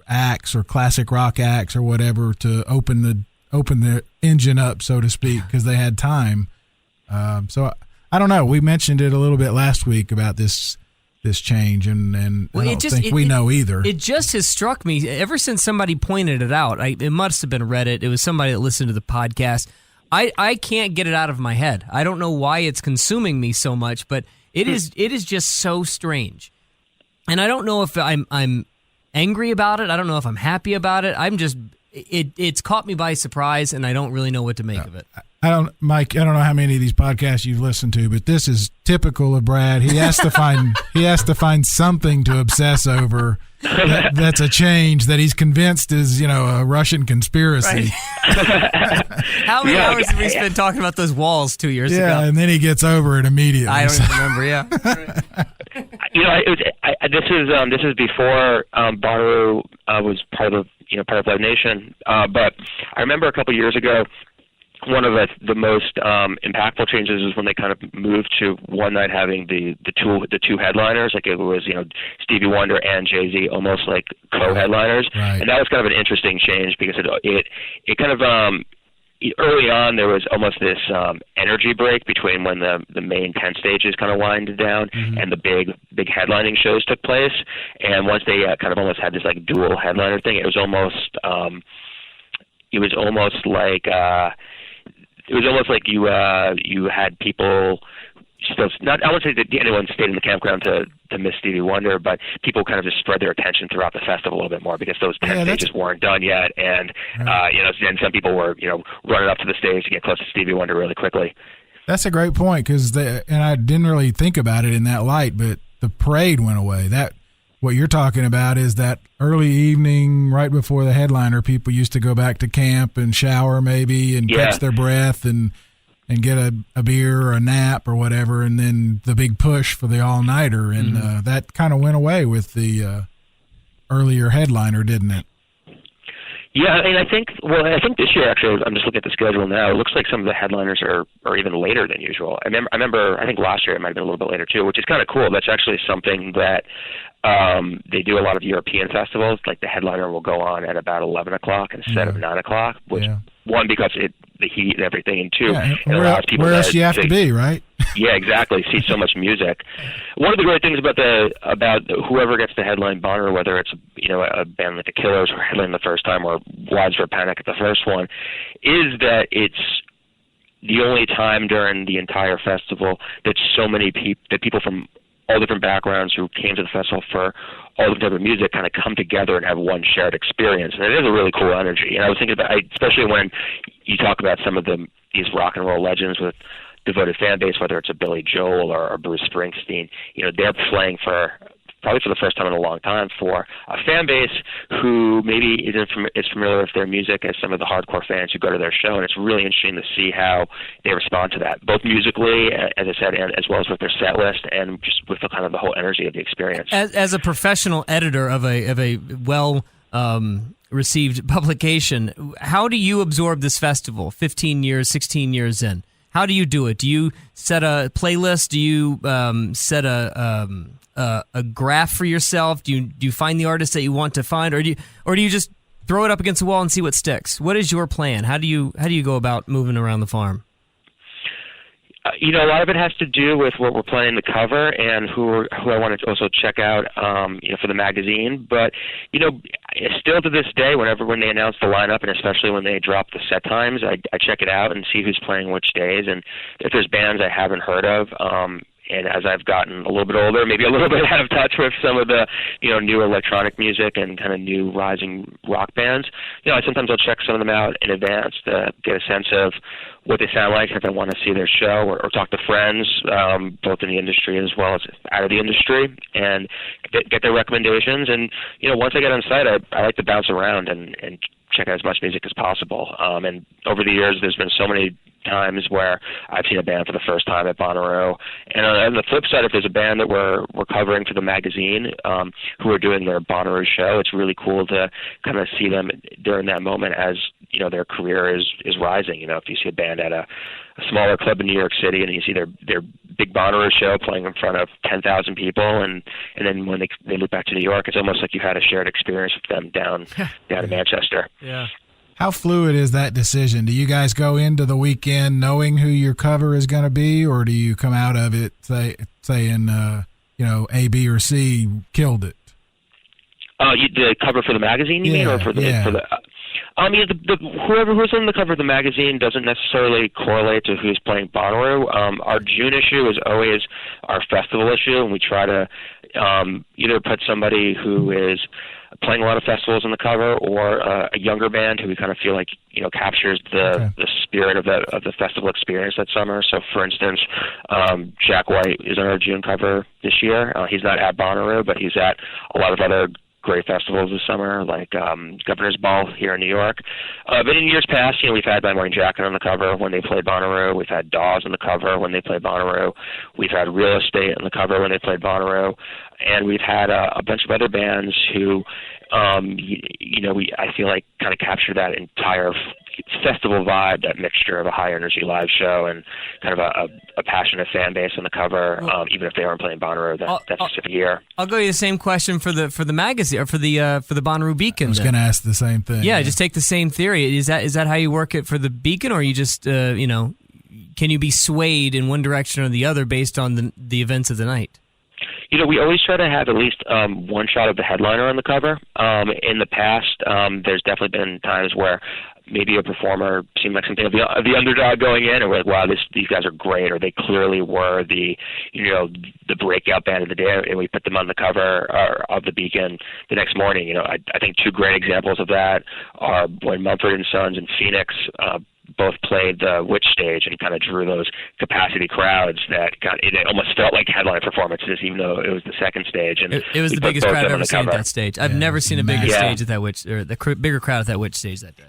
S4: acts or classic rock acts or whatever to open the engine up, so to speak, because they had time. So I don't know. We mentioned it a little bit last week about this change, and I don't think we know either.
S3: It just has struck me ever since somebody pointed it out. It must have been Reddit. It was somebody that listened to the podcast. I can't get it out of my head. I don't know why it's consuming me so much, but it is just so strange. And I don't know if I'm angry about it. I don't know if I'm happy about it. It's caught me by surprise, and I don't really know what to make of it.
S4: Mike, I don't know how many of these podcasts you've listened to, but this is typical of Brad. He has to find something to obsess over. That's a change that he's convinced is, a Russian conspiracy.
S3: Right. How many hours have we spent talking about those walls 2 years ago?
S4: Yeah, and then he gets over it immediately.
S3: I don't even remember. Yeah.
S2: This is before Bonnaroo was part of Live Nation. But I remember a couple years ago, one of the most impactful changes is when they kind of moved to one night having the two headliners, like it was Stevie Wonder and Jay-Z almost like co-headliners,
S4: right.
S2: And that was kind of an interesting change because it kind of early on there was almost this energy break between when the main 10 stages kind of winded down and the big headlining shows took place, and once they kind of almost had this like dual headliner thing, it was almost like you had people still not. I wouldn't say that anyone stayed in the campground to miss Stevie Wonder, but people kind of just spread their attention throughout the festival a little bit more because those 10 stages weren't done yet, and and some people were running up to the stage to get close to Stevie Wonder really quickly.
S4: That's a great point and I didn't really think about it in that light, but the parade went away. What you're talking about is that early evening, right before the headliner, people used to go back to camp and shower maybe and catch their breath and get a beer or a nap or whatever, and then the big push for the all-nighter. And that kind of went away with the earlier headliner, didn't it?
S2: Yeah, I mean, I think this year, actually, I'm just looking at the schedule now. It looks like some of the headliners are even later than usual. I remember, I think last year it might have been a little bit later too, which is kind of cool. That's actually something that they do a lot of European festivals. Like the headliner will go on at about 11 o'clock instead of 9 o'clock, which one, because the heat and everything, and two, it allows people
S4: where else you have to be, right?
S2: Yeah, exactly. See so much music. One of the great things about whoever gets to headline Bonnaroo, whether it's a band like the Killers who headlined the first time or Widespread Panic at the first one, is that it's the only time during the entire festival that so many people from all different backgrounds who came to the festival for all the different music kind of come together and have one shared experience. And it is a really cool energy. And I was thinking about, especially when you talk about some of these rock and roll legends with devoted fan base, whether it's a Billy Joel or Bruce Springsteen, they're playing probably for the first time in a long time for a fan base who maybe is familiar with their music as some of the hardcore fans who go to their show. And it's really interesting to see how they respond to that, both musically, as I said, and as well as with their set list and just with the kind of the whole energy of the experience.
S3: As a professional editor of a well received publication, how do you absorb this festival 15 years, 16 years in? How do you do it? Do you set a playlist? Do you set a graph for yourself? Do you find the artists that you want to find, or do you just throw it up against the wall and see what sticks? What is your plan? How do you go about moving around the farm?
S2: A lot of it has to do with what we're planning to cover and who I want to also check out, for the magazine. But, still to this day, when they announce the lineup, and especially when they drop the set times, I check it out and see who's playing which days. And if there's bands I haven't heard of, and as I've gotten a little bit older, maybe a little bit out of touch with some of the, new electronic music and kind of new rising rock bands, sometimes I'll check some of them out in advance to get a sense of what they sound like, if I want to see their show or talk to friends, both in the industry as well as out of the industry, and get their recommendations. And, once I get on site, I like to bounce around and check out as much music as possible. And over the years, there's been so many times where I've seen a band for the first time at Bonnaroo. And on the flip side, if there's a band that we're covering for the magazine who are doing their Bonnaroo show, it's really cool to kind of see them during that moment as, their career is rising. If you see a band at a smaller club in New York City and you see their big Bonnaroo show playing in front of 10,000 people, and then when they look back to New York, it's almost like you had a shared experience with them down in Manchester.
S3: Yeah.
S4: How fluid is that decision? Do you guys go into the weekend knowing who your cover is going to be, or do you come out of it saying, A, B, or C killed it?
S2: The cover for the magazine, you mean, or for the? Whoever who's on the cover of the magazine doesn't necessarily correlate to who's playing Bonnaroo. Our June issue is always our festival issue, and we try to either put somebody who is playing a lot of festivals on the cover, or a younger band who we kind of feel like captures the spirit of the festival experience that summer. So, for instance, Jack White is on our June cover this year. He's not at Bonnaroo, but he's at a lot of other great festivals this summer, like Governor's Ball here in New York. But in years past, we've had My Morning Jacket on the cover when they played Bonnaroo. We've had Dawes on the cover when they played Bonnaroo. We've had Real Estate on the cover when they played Bonnaroo. And we've had a bunch of other bands who, I feel like kind of capture that entire festival vibe, that mixture of a high-energy live show and kind of a passionate fan base on the cover, even if they aren't playing Bonnaroo that specific year.
S3: I'll go you the same question for the magazine, or for the Bonnaroo Beacon.
S4: I was going to ask the same thing.
S3: Yeah, just take the same theory. Is that how you work it for the Beacon, or you just can you be swayed in one direction or the other based on the events of the night?
S2: We always try to have at least one shot of the headliner on the cover. In the past, there's definitely been times where maybe a performer seemed like something of the underdog going in, and we're like, wow, these guys are great, or they clearly were the breakout band of the day, and we put them on the cover of the Beacon the next morning. I think two great examples of that are when Mumford & Sons and Phoenix both played the Witch stage and kind of drew those capacity crowds that it almost felt like headline performances, even though it was the second stage. And
S3: it was the biggest crowd I've ever seen at that stage. I've never seen a bigger stage at that Witch, or the bigger crowd at that Witch stage that day.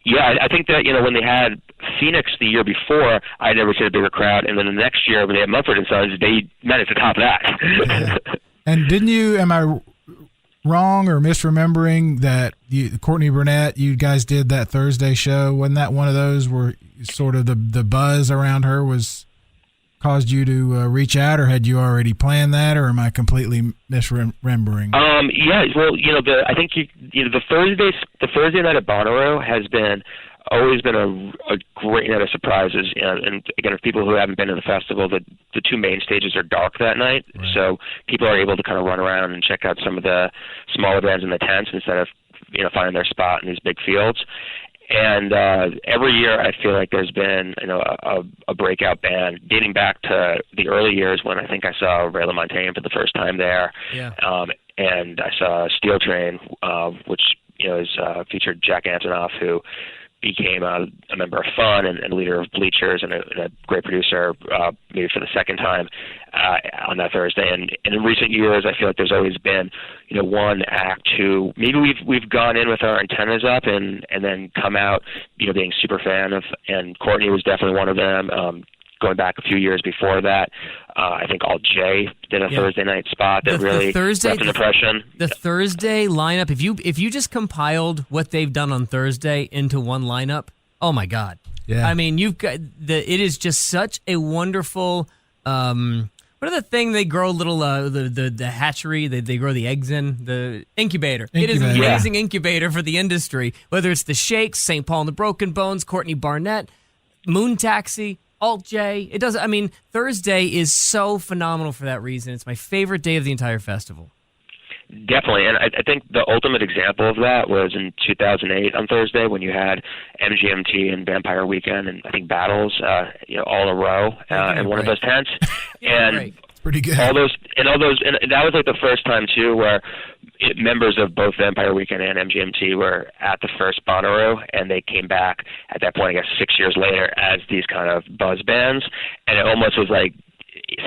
S2: Yeah, I think that, when they had Phoenix the year before, I'd never seen a bigger crowd. And then the next year when they had Mumford & Sons, they met at the top of that.
S4: And didn't you, wrong or misremembering that Courtney Burnett, you guys did that Thursday show? Wasn't that one of those where sort of the buzz around her was caused you to reach out, or had you already planned that, or am I completely misremembering?
S2: Yeah, well, I think the Thursday night at Bonnaroo has always been a great night of surprises, and again, for people who haven't been to the festival, the two main stages are dark that night, right. So people are able to kind of run around and check out some of the smaller bands in the tents instead of finding their spot in these big fields. And every year I feel like there's been a breakout band dating back to the early years when I think I saw Ray LaMontagne for the first time there. Yeah. And I saw Steel Train, which featured Jack Antonoff, who became a member of Fun and leader of Bleachers and a great producer, maybe for the second time on that Thursday. And in recent years, I feel like there's always been, one act who maybe we've gone in with our antennas up and then come out, being super fan of. And Courtney was definitely one of them. Going back a few years before that, I think All J did a Thursday night spot that really left an impression. The
S3: Thursday lineup, if you just compiled what they've done on Thursday into one lineup, oh my God! Yeah, I mean, you've got it is just such a wonderful. What are the thing they grow little the hatchery they grow the eggs in, the incubator. It is an amazing incubator for the industry. Whether it's the Shakes, St. Paul and the Broken Bones, Courtney Barnett, Moon Taxi. Alt J. It does. I mean, Thursday is so phenomenal for that reason. It's my favorite day of the entire festival.
S2: Definitely, and I think the ultimate example of that was in 2008 on Thursday when you had MGMT and Vampire Weekend and I think Battles, all in a row in one of those tents, and
S4: pretty good.
S2: And that was like the first time too where members of both Vampire Weekend and MGMT were at the first Bonnaroo, and they came back at that point, I guess 6 years later, as these kind of buzz bands, and it almost was like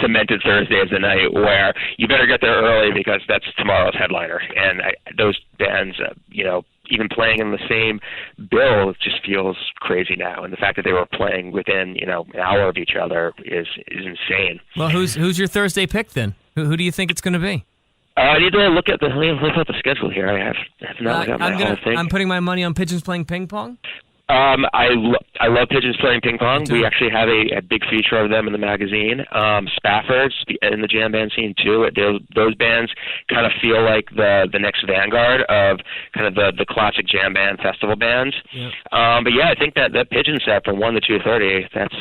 S2: cemented Thursday as the night where you better get there early because that's tomorrow's headliner. And those bands, even playing in the same bill just feels crazy now. And the fact that they were playing within, an hour of each other is insane.
S3: Well, who's your Thursday pick then? Who do you think it's going to be?
S2: I need to look at the schedule here. I have not got my whole thing.
S3: I'm putting my money on Pigeons playing ping pong.
S2: I love Pigeons playing ping pong. We actually have a big feature of them in the magazine. Spafford's in the jam band scene too. Those bands kind of feel like the next vanguard of kind of the classic jam band festival bands. Yep. But yeah, I think that Pigeon set from 1 to 2:30. That's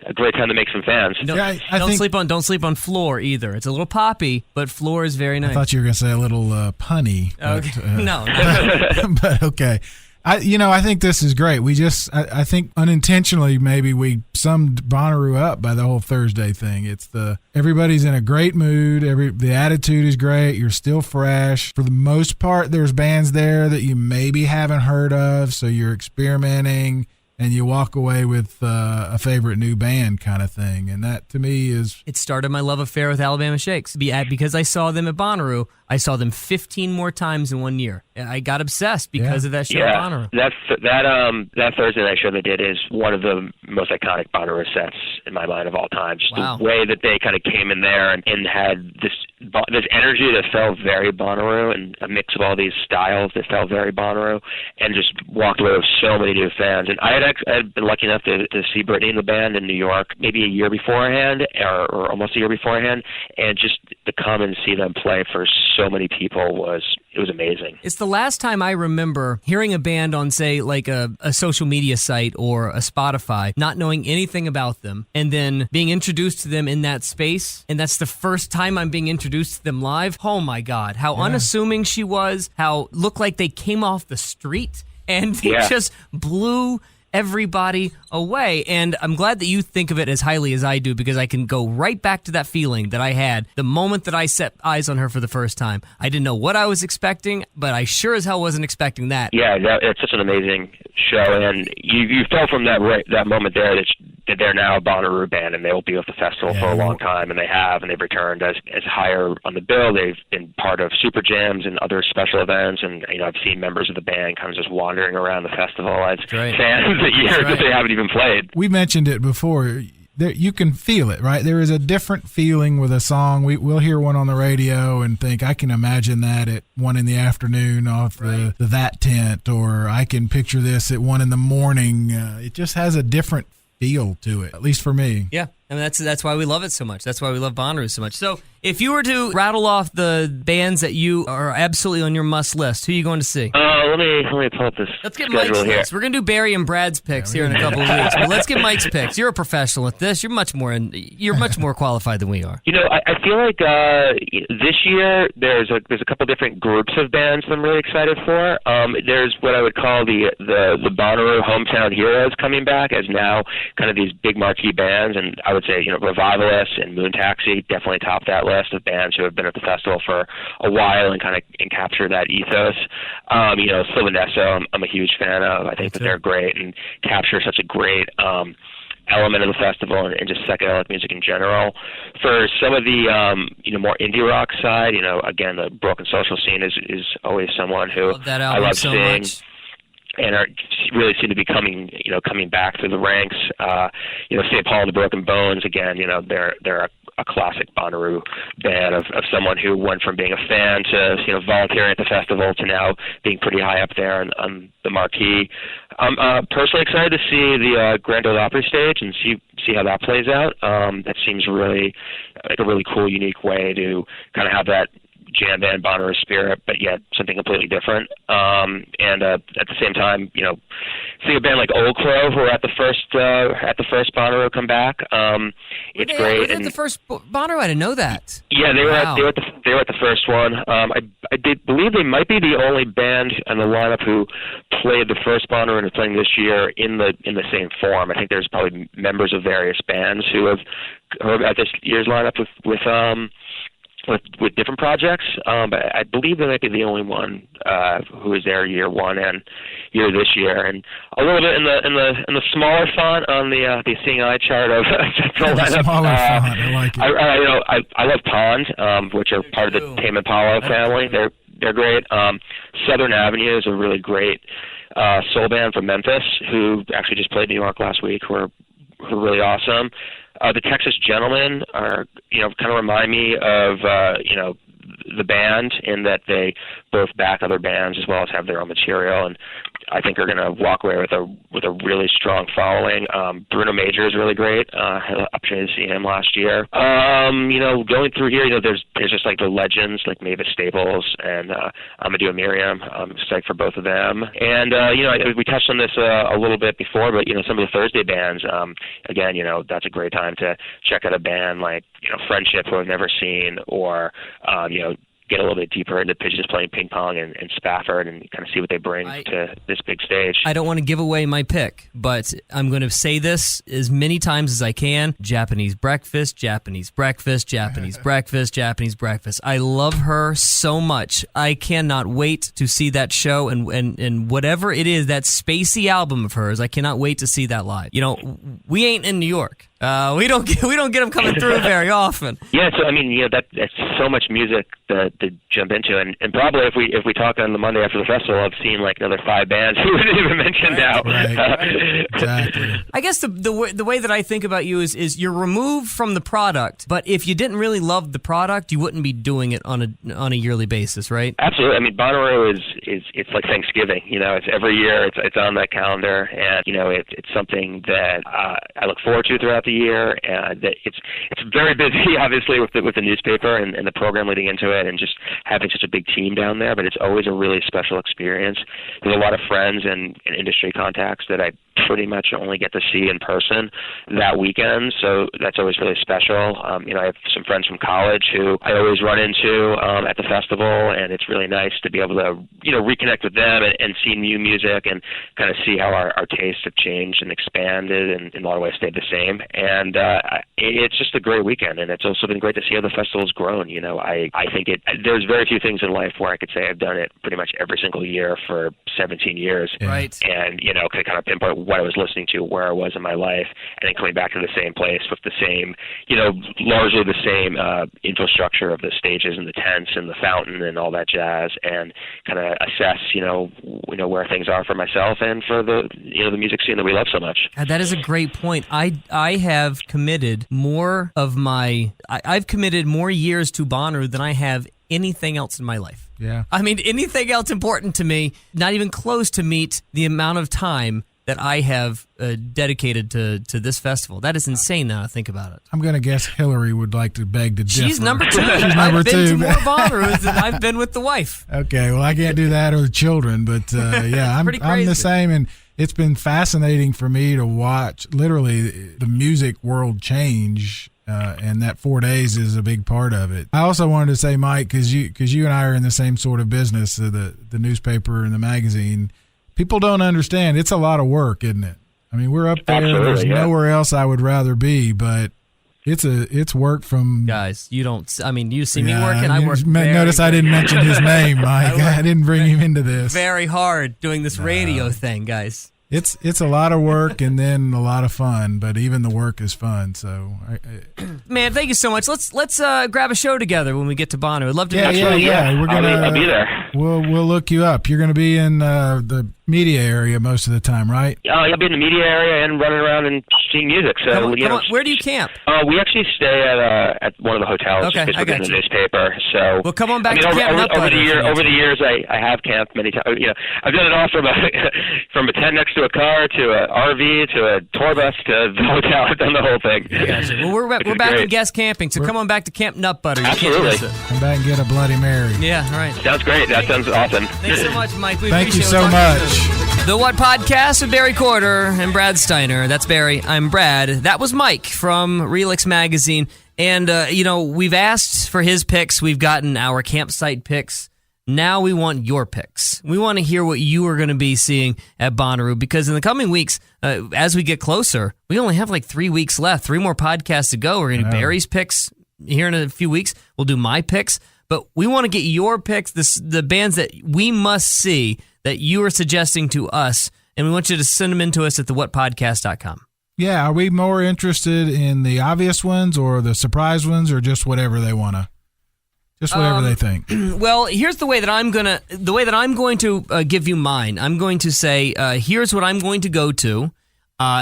S2: a great time to make some fans.
S3: Don't sleep on Floor either. It's a little poppy, but Floor is very nice.
S4: I thought you were going to say a little punny.
S3: Okay. But, no.
S4: But okay. I think this is great. I think unintentionally maybe we summed Bonnaroo up by the whole Thursday thing. Everybody's in a great mood. The attitude is great. You're still fresh. For the most part, there's bands there that you maybe haven't heard of, so you're experimenting. And you walk away with a favorite new band kind of thing. And that, to me, is...
S3: It started my love affair with Alabama Shakes. Because I saw them at Bonnaroo, I saw them 15 more times in 1 year. I got obsessed because of that show at Bonnaroo.
S2: That Thursday night show they did is one of the most iconic Bonnaroo sets in my mind of all time. Just the way that they kind of came in there and had this energy that felt very Bonnaroo and a mix of all these styles that felt very Bonnaroo, and just walked away with so many new fans. And I had been lucky enough to see Brittany and the band in New York maybe a year beforehand or almost a year beforehand, and just to come and see them play for so many people was amazing.
S3: It's the last time I remember hearing a band on, say, like a social media site or a Spotify, not knowing anything about them, and then being introduced to them in that space, and that's the first time I'm being introduced to them live. Oh my God, how unassuming she was, how looked like they came off the street, and they just blew everybody away. And I'm glad that you think of it as highly as I do, because I can go right back to that feeling that I had the moment that I set eyes on her for the first time. I didn't know what I was expecting, but I sure as hell wasn't expecting that.
S2: Yeah, it's such an amazing show, and you felt from that moment there that they're now a Bonnaroo band, and they will be with the festival for a long time, and they've returned as higher on the bill. They've been part of Super Jams and other special events, and I've seen members of the band kind of just wandering around the festival as fans at years that they haven't even played.
S4: We mentioned it before. you can feel it, right? There is a different feeling with a song. We'll hear one on the radio and think, I can imagine that at 1 p.m. off the That Tent, or I can picture this at 1 a.m. It just has a different feel to it, at least for me.
S3: Yeah, I mean that's why we love it so much. That's why we love Bonnaroo so much. So if you were to rattle off the bands that you are absolutely on your must list, who are you going to see?
S2: Let me pull up this.
S3: Let's get
S2: schedule
S3: Mike's
S2: here.
S3: list. We're going to do Barry and Brad's picks here in a couple of weeks, but let's get Mike's picks. You're a professional at this. You're much more qualified than we are.
S2: You know, I feel like this year there's a couple different groups of bands that I'm really excited for. There's what I would call the Bonnaroo Hometown Heroes coming back as now kind of these big marquee bands, and I would say, you know, Revivalists and Moon Taxi definitely top that list of bands who have been at the festival for a while and kind of capture that ethos. You know, Sylvanesso, I'm a huge fan of. I think that they're great and capture such a great element of the festival and just psychedelic music in general. For some of the you know, more indie rock side, you know, again, the Broken Social scene is always someone who I love
S3: so
S2: seeing.
S3: much.
S2: And really seem to be coming back through the ranks. You know, St. Paul and the Broken Bones, again, you know, they're a classic Bonnaroo band of someone who went from being a fan to, you know, volunteering at the festival to now being pretty high up there on the marquee. I'm personally excited to see the Grand Ole Opry stage and see how that plays out. That seems really like a really cool, unique way to kind of have that jam band Bonnaroo spirit, but yet something completely different. And at the same time, you know, see a band like Old Crow, who are at the first Bonnaroo come back. It's great.
S3: Was it the first Bonnaroo? I didn't know that.
S2: Yeah, they were at the first one. I believe they might be the only band in the lineup who played the first Bonnaroo and are playing this year in the same form. I think there's probably members of various bands who are at this year's lineup with different projects, but I believe they might be the only one who is there year one and year this year, and a little bit in the smaller font on the Seeing Eye chart of central lineup.
S4: Smaller font, I like it.
S2: I love Pond, which are part of the Tame Impala family. They're great. Southern Avenue is a really great soul band from Memphis who actually just played New York last week. Who are really awesome. The Texas Gentlemen are, you know, kind of remind me of, you know, the band in that they both back other bands as well as have their own material, and I think are going to walk away with a really strong following. Bruno Major is really great. I had the opportunity to see him last year. You know, going through here, you know, there's just like the legends like Mavis Staples and Amadou Miriam. I'm psyched for both of them. And you know, we touched on this a little bit before, but you know, some of the Thursday bands. Again, you know, that's a great time to check out a band like, you know, Friendship, who I've never seen, or you know, get a little bit deeper into Pigeons playing ping pong and Spafford and kind of see what they bring to this big stage.
S3: I don't want to give away my pick, but I'm going to say this as many times as I can. Japanese breakfast, Japanese breakfast, Japanese breakfast, Japanese breakfast. I love her so much. I cannot wait to see that show and whatever it is, that spacey album of hers. I cannot wait to see that live. You know, we ain't in New York. We don't get them coming through very often.
S2: Yeah, so I mean, you know, that's so much music to jump into, and probably if we talk on the Monday after the festival, I've seen like another 5 bands we didn't even mention now.
S4: Right. Exactly.
S3: I guess the way that I think about you is you're removed from the product, but if you didn't really love the product, you wouldn't be doing it on a yearly basis, right?
S2: Absolutely. I mean, Bonnaroo is it's like Thanksgiving. You know, it's every year. It's on that calendar, and you know, it's something that I look forward to throughout the year, and that it's very busy, obviously, with the newspaper and the program leading into it, and just having such a big team down there. But it's always a really special experience. There's a lot of friends and industry contacts that I pretty much only get to see in person that weekend, so that's always really special. You know, I have some friends from college who I always run into at the festival, and it's really nice to be able to, you know, reconnect with them and see new music and kind of see how our tastes have changed and expanded and in a lot of ways stayed the same. And it's just a great weekend, and it's also been great to see how the festival's grown. I think there's very few things in life where I could say I've done it pretty much every single year for 17 years.
S3: Right.
S2: And, could kind of pinpoint what I was listening to, where I was in my life, and then coming back to the same place with the same, largely the same infrastructure of the stages and the tents and the fountain and all that jazz, and kind of assess, where things are for myself and for the music scene that we love so much.
S3: That is a great point. I have committed I've committed more years to Bonnaroo than I have anything else in my life.
S4: Yeah.
S3: I mean, anything else important to me, not even close to meet the amount of time that I have dedicated to this festival. That is insane now to think about it.
S4: I'm going to guess Hillary would like to beg to differ.
S3: She's number 2.
S4: She's number
S3: I've been
S4: 2.
S3: to more Bonnaroos than I've been with the wife.
S4: Okay, well, I can't do that or the children, but yeah, I'm the same, and it's been fascinating for me to watch literally the music world change, and that 4 days is a big part of it. I also wanted to say, Mike, because you and I are in the same sort of business, the newspaper and the magazine. People don't understand. It's a lot of work, isn't it? I mean, we're up there.
S2: Absolutely,
S4: There's
S2: yeah.
S4: nowhere else I would rather be, but it's work from
S3: guys. You see me working. I work.
S4: Notice I didn't mention his name, Mike. I didn't bring him into this.
S3: Very hard doing this radio thing, guys.
S4: It's a lot of work and then a lot of fun, but even the work is fun. So,
S3: man, thank you so much. Let's grab a show together when we get to Bonnaroo. I'd love to.
S4: Yeah. We're gonna.
S2: I'll be there.
S4: We'll look you up. You're going to be in the media area most of the time, right?
S2: I'll be in the media area and running around and seeing music. So
S3: come on. Where do you camp?
S2: We actually stay at one of the hotels because we're in the newspaper. So
S3: well, come on back to Camp Nut
S2: over
S3: Butter.
S2: the years, I have camped many times. I've done it all from a tent next to a car to an RV to a tour bus to the hotel. I've done the whole thing.
S3: Gotcha. Well, we're back in guest camping, so come on back to Camp Nut Butter. You
S2: Absolutely.
S3: can't miss it.
S4: Come back and get a Bloody Mary.
S3: Yeah, right.
S2: Sounds great. That sounds awesome.
S3: Thanks so much, Mike.
S4: Thank you
S3: appreciate it.
S4: so much.
S3: The What Podcast with Barry Corder and Brad Steiner. That's Barry. I'm Brad. That was Mike from Relix Magazine. And, we've asked for his picks. We've gotten our campsite picks. Now we want your picks. We want to hear what you are going to be seeing at Bonnaroo, because in the coming weeks, as we get closer, we only have like 3 weeks left, 3 more podcasts to go. We're going to do Barry's picks here in a few weeks. We'll do my picks. But we want to get your picks, the bands that we must see that you are suggesting to us, and we want you to send them in to us at thewhatpodcast.com.
S4: Yeah, are we more interested in the obvious ones or the surprise ones or just whatever they want to? Just whatever they think.
S3: Well, here's the way that I'm going to give you mine. I'm going to say, here's what I'm going to go to.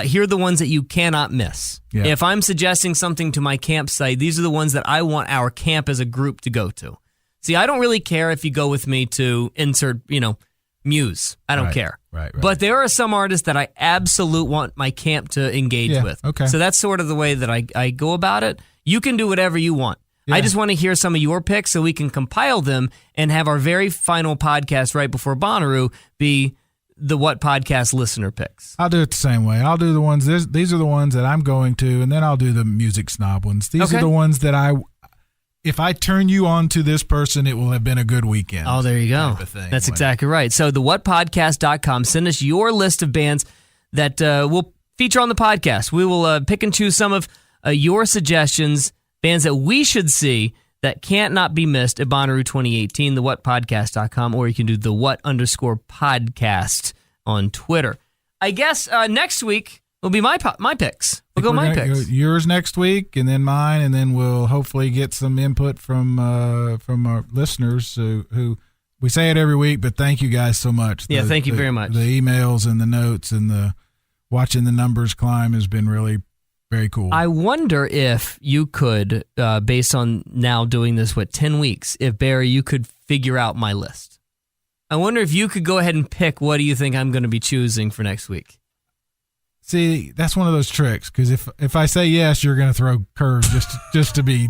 S3: Here are the ones that you cannot miss. Yeah. If I'm suggesting something to my campsite, these are the ones that I want our camp as a group to go to. See, I don't really care if you go with me to insert, Muse. I don't care.
S4: Right.
S3: But there are some artists that I absolutely want my camp to engage with.
S4: Okay.
S3: So that's sort of the way that I go about it. You can do whatever you want. Yeah. I just want to hear some of your picks so we can compile them and have our very final podcast right before Bonnaroo be the What Podcast listener picks.
S4: I'll do it the same way. I'll do the ones, these are the ones that I'm going to, and then I'll do the music snob ones. These are the ones that if I turn you on to this person, it will have been a good weekend.
S3: Oh, there you go. That's exactly right. So thewhatpodcast.com, send us your list of bands that we'll feature on the podcast. We will pick and choose some of your suggestions, bands that we should see that can't not be missed at Bonnaroo 2018, thewhatpodcast.com, or you can do the what_podcast on Twitter. I guess next week will be my picks. We'll go my picks.
S4: Yours next week, and then mine, and then we'll hopefully get some input from our listeners who we say it every week, but thank you guys so much.
S3: Yeah, thank you very much.
S4: The emails and the notes and the watching the numbers climb has been really very cool.
S3: I wonder if you could, based on now doing this, 10 weeks, if Barry, you could figure out my list. I wonder if you could go ahead and pick what do you think I'm going to be choosing for next week.
S4: See, that's one of those tricks, because if I say yes, you're going to throw curves just to be,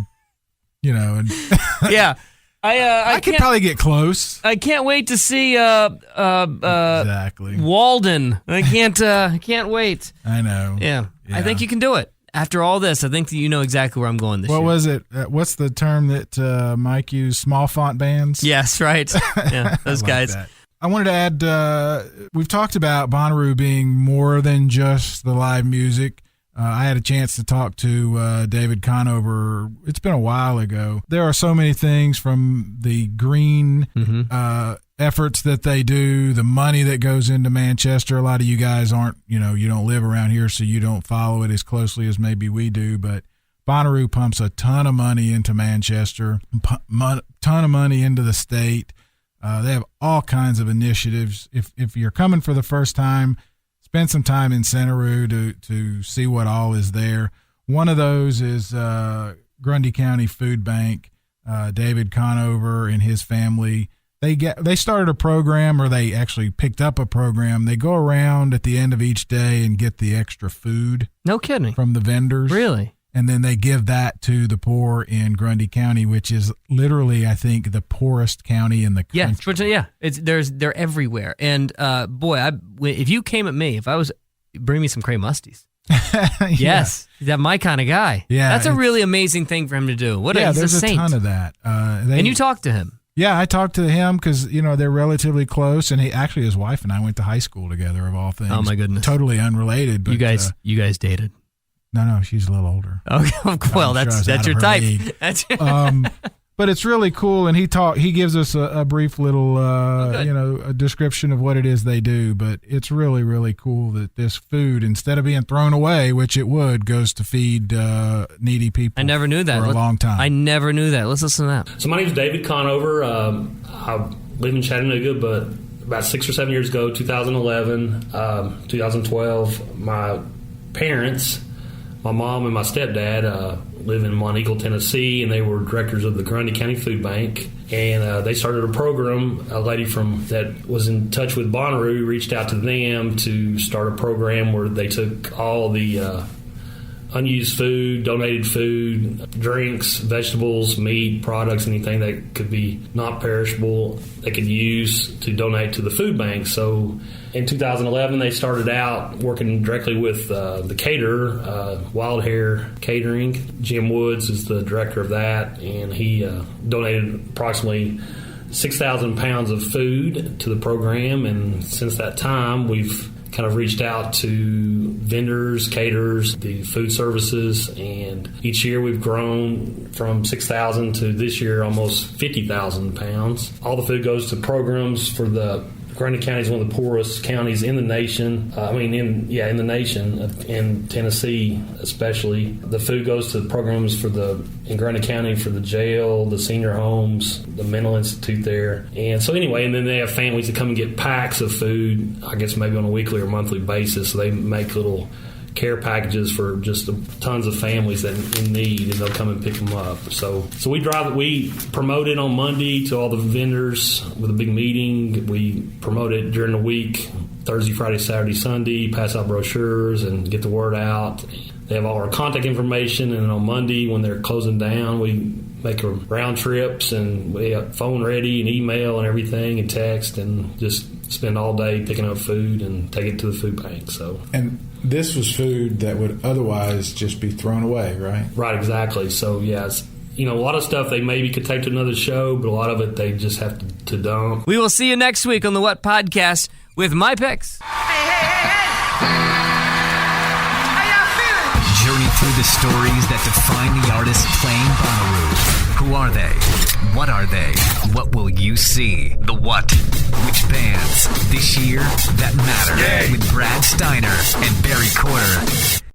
S4: And
S3: yeah, I
S4: could probably get close.
S3: I can't wait to see
S4: exactly
S3: Walden. I can't wait.
S4: I know.
S3: Yeah, I think you can do it. After all this, I think that you know exactly where I'm going this year.
S4: What was it? What's the term that Mike used? Small font bands?
S3: Yes, right. Yeah, those guys.
S4: That. I wanted to add, we've talked about Bonnaroo being more than just the live music. I had a chance to talk to David Conover. It's been a while ago. There are so many things from the green efforts that they do, the money that goes into Manchester. A lot of you guys aren't, you don't live around here, so you don't follow it as closely as maybe we do. But Bonnaroo pumps a ton of money into Manchester, ton of money into the state. They have all kinds of initiatives. If you're coming for the first time, spend some time in Centeroo to see what all is there. One of those is Grundy County Food Bank. David Conover and his family, they started a program, or they actually picked up a program. They go around at the end of each day and get the extra food.
S3: No kidding.
S4: From the vendors.
S3: Really?
S4: And then they give that to the poor in Grundy County, which is literally, I think, the poorest county in the country.
S3: Yeah. They're everywhere. And if you came at me, bring me some Cray Musties. Yes, he's my kind of guy.
S4: Yeah,
S3: that's a really amazing thing for him to do. He's
S4: there's
S3: a saint.
S4: ton of that.
S3: And you talked to him.
S4: Yeah, I talked to him because, they're relatively close, and his wife and I went to high school together, of all things.
S3: Oh my goodness,
S4: totally unrelated. But
S3: you guys dated?
S4: No, she's a little older.
S3: Okay, well, that's your type. That's
S4: but it's really cool, and he gives us a brief little a description of what it is they do. But it's really, really cool that this food, instead of being thrown away, which it would, goes to feed needy people.
S3: I never knew that
S4: for a long time.
S3: I never knew that. Let's listen to that.
S5: So my name is David Conover. I live in Chattanooga, but about 6 or 7 years ago, 2011, 2012, my parents, my mom and my stepdad, live in Monteagle, Tennessee, and they were directors of the Grundy County Food Bank. And they started a program. A lady that was in touch with Bonnaroo reached out to them to start a program where they took all the unused food, donated food, drinks, vegetables, meat, products, anything that could be not perishable, they could use to donate to the food bank. So in 2011, they started out working directly with the caterer, Wild Hair Catering. Jim Woods is the director of that, and he donated approximately 6,000 pounds of food to the program. And since that time, we've kind of reached out to vendors, caterers, the food services, and each year we've grown from 6,000 to this year almost 50,000 pounds. All the food goes to programs for the Grundy County is one of the poorest counties in the nation. In the nation, in Tennessee especially. The food goes to programs in Grundy County for the jail, the senior homes, the mental institute there. And so anyway, and then they have families that come and get packs of food, I guess maybe on a weekly or monthly basis. So they make little care packages for just tons of families that in need, and they'll come and pick them up. So we promote it on Monday to all the vendors with a big meeting. We promote it during the week, Thursday, Friday, Saturday, Sunday, pass out brochures and get the word out. They have all our contact information, and on Monday when they're closing down, we make round trips, and we have phone ready and email and everything and text, and just spend all day picking up food and take it to the food bank.
S6: And this was food that would otherwise just be thrown away, right?
S5: Right, exactly. So, yes, a lot of stuff they maybe could take to another show, but a lot of it they just have to dump.
S3: We will see you next week on the What Podcast with my picks.
S1: Journey through the stories that define the artist playing Bonnaroo. Who are they? What are they? What will you see? The what? Which bands this year that matter? With Brad Steiner and Barry Corder.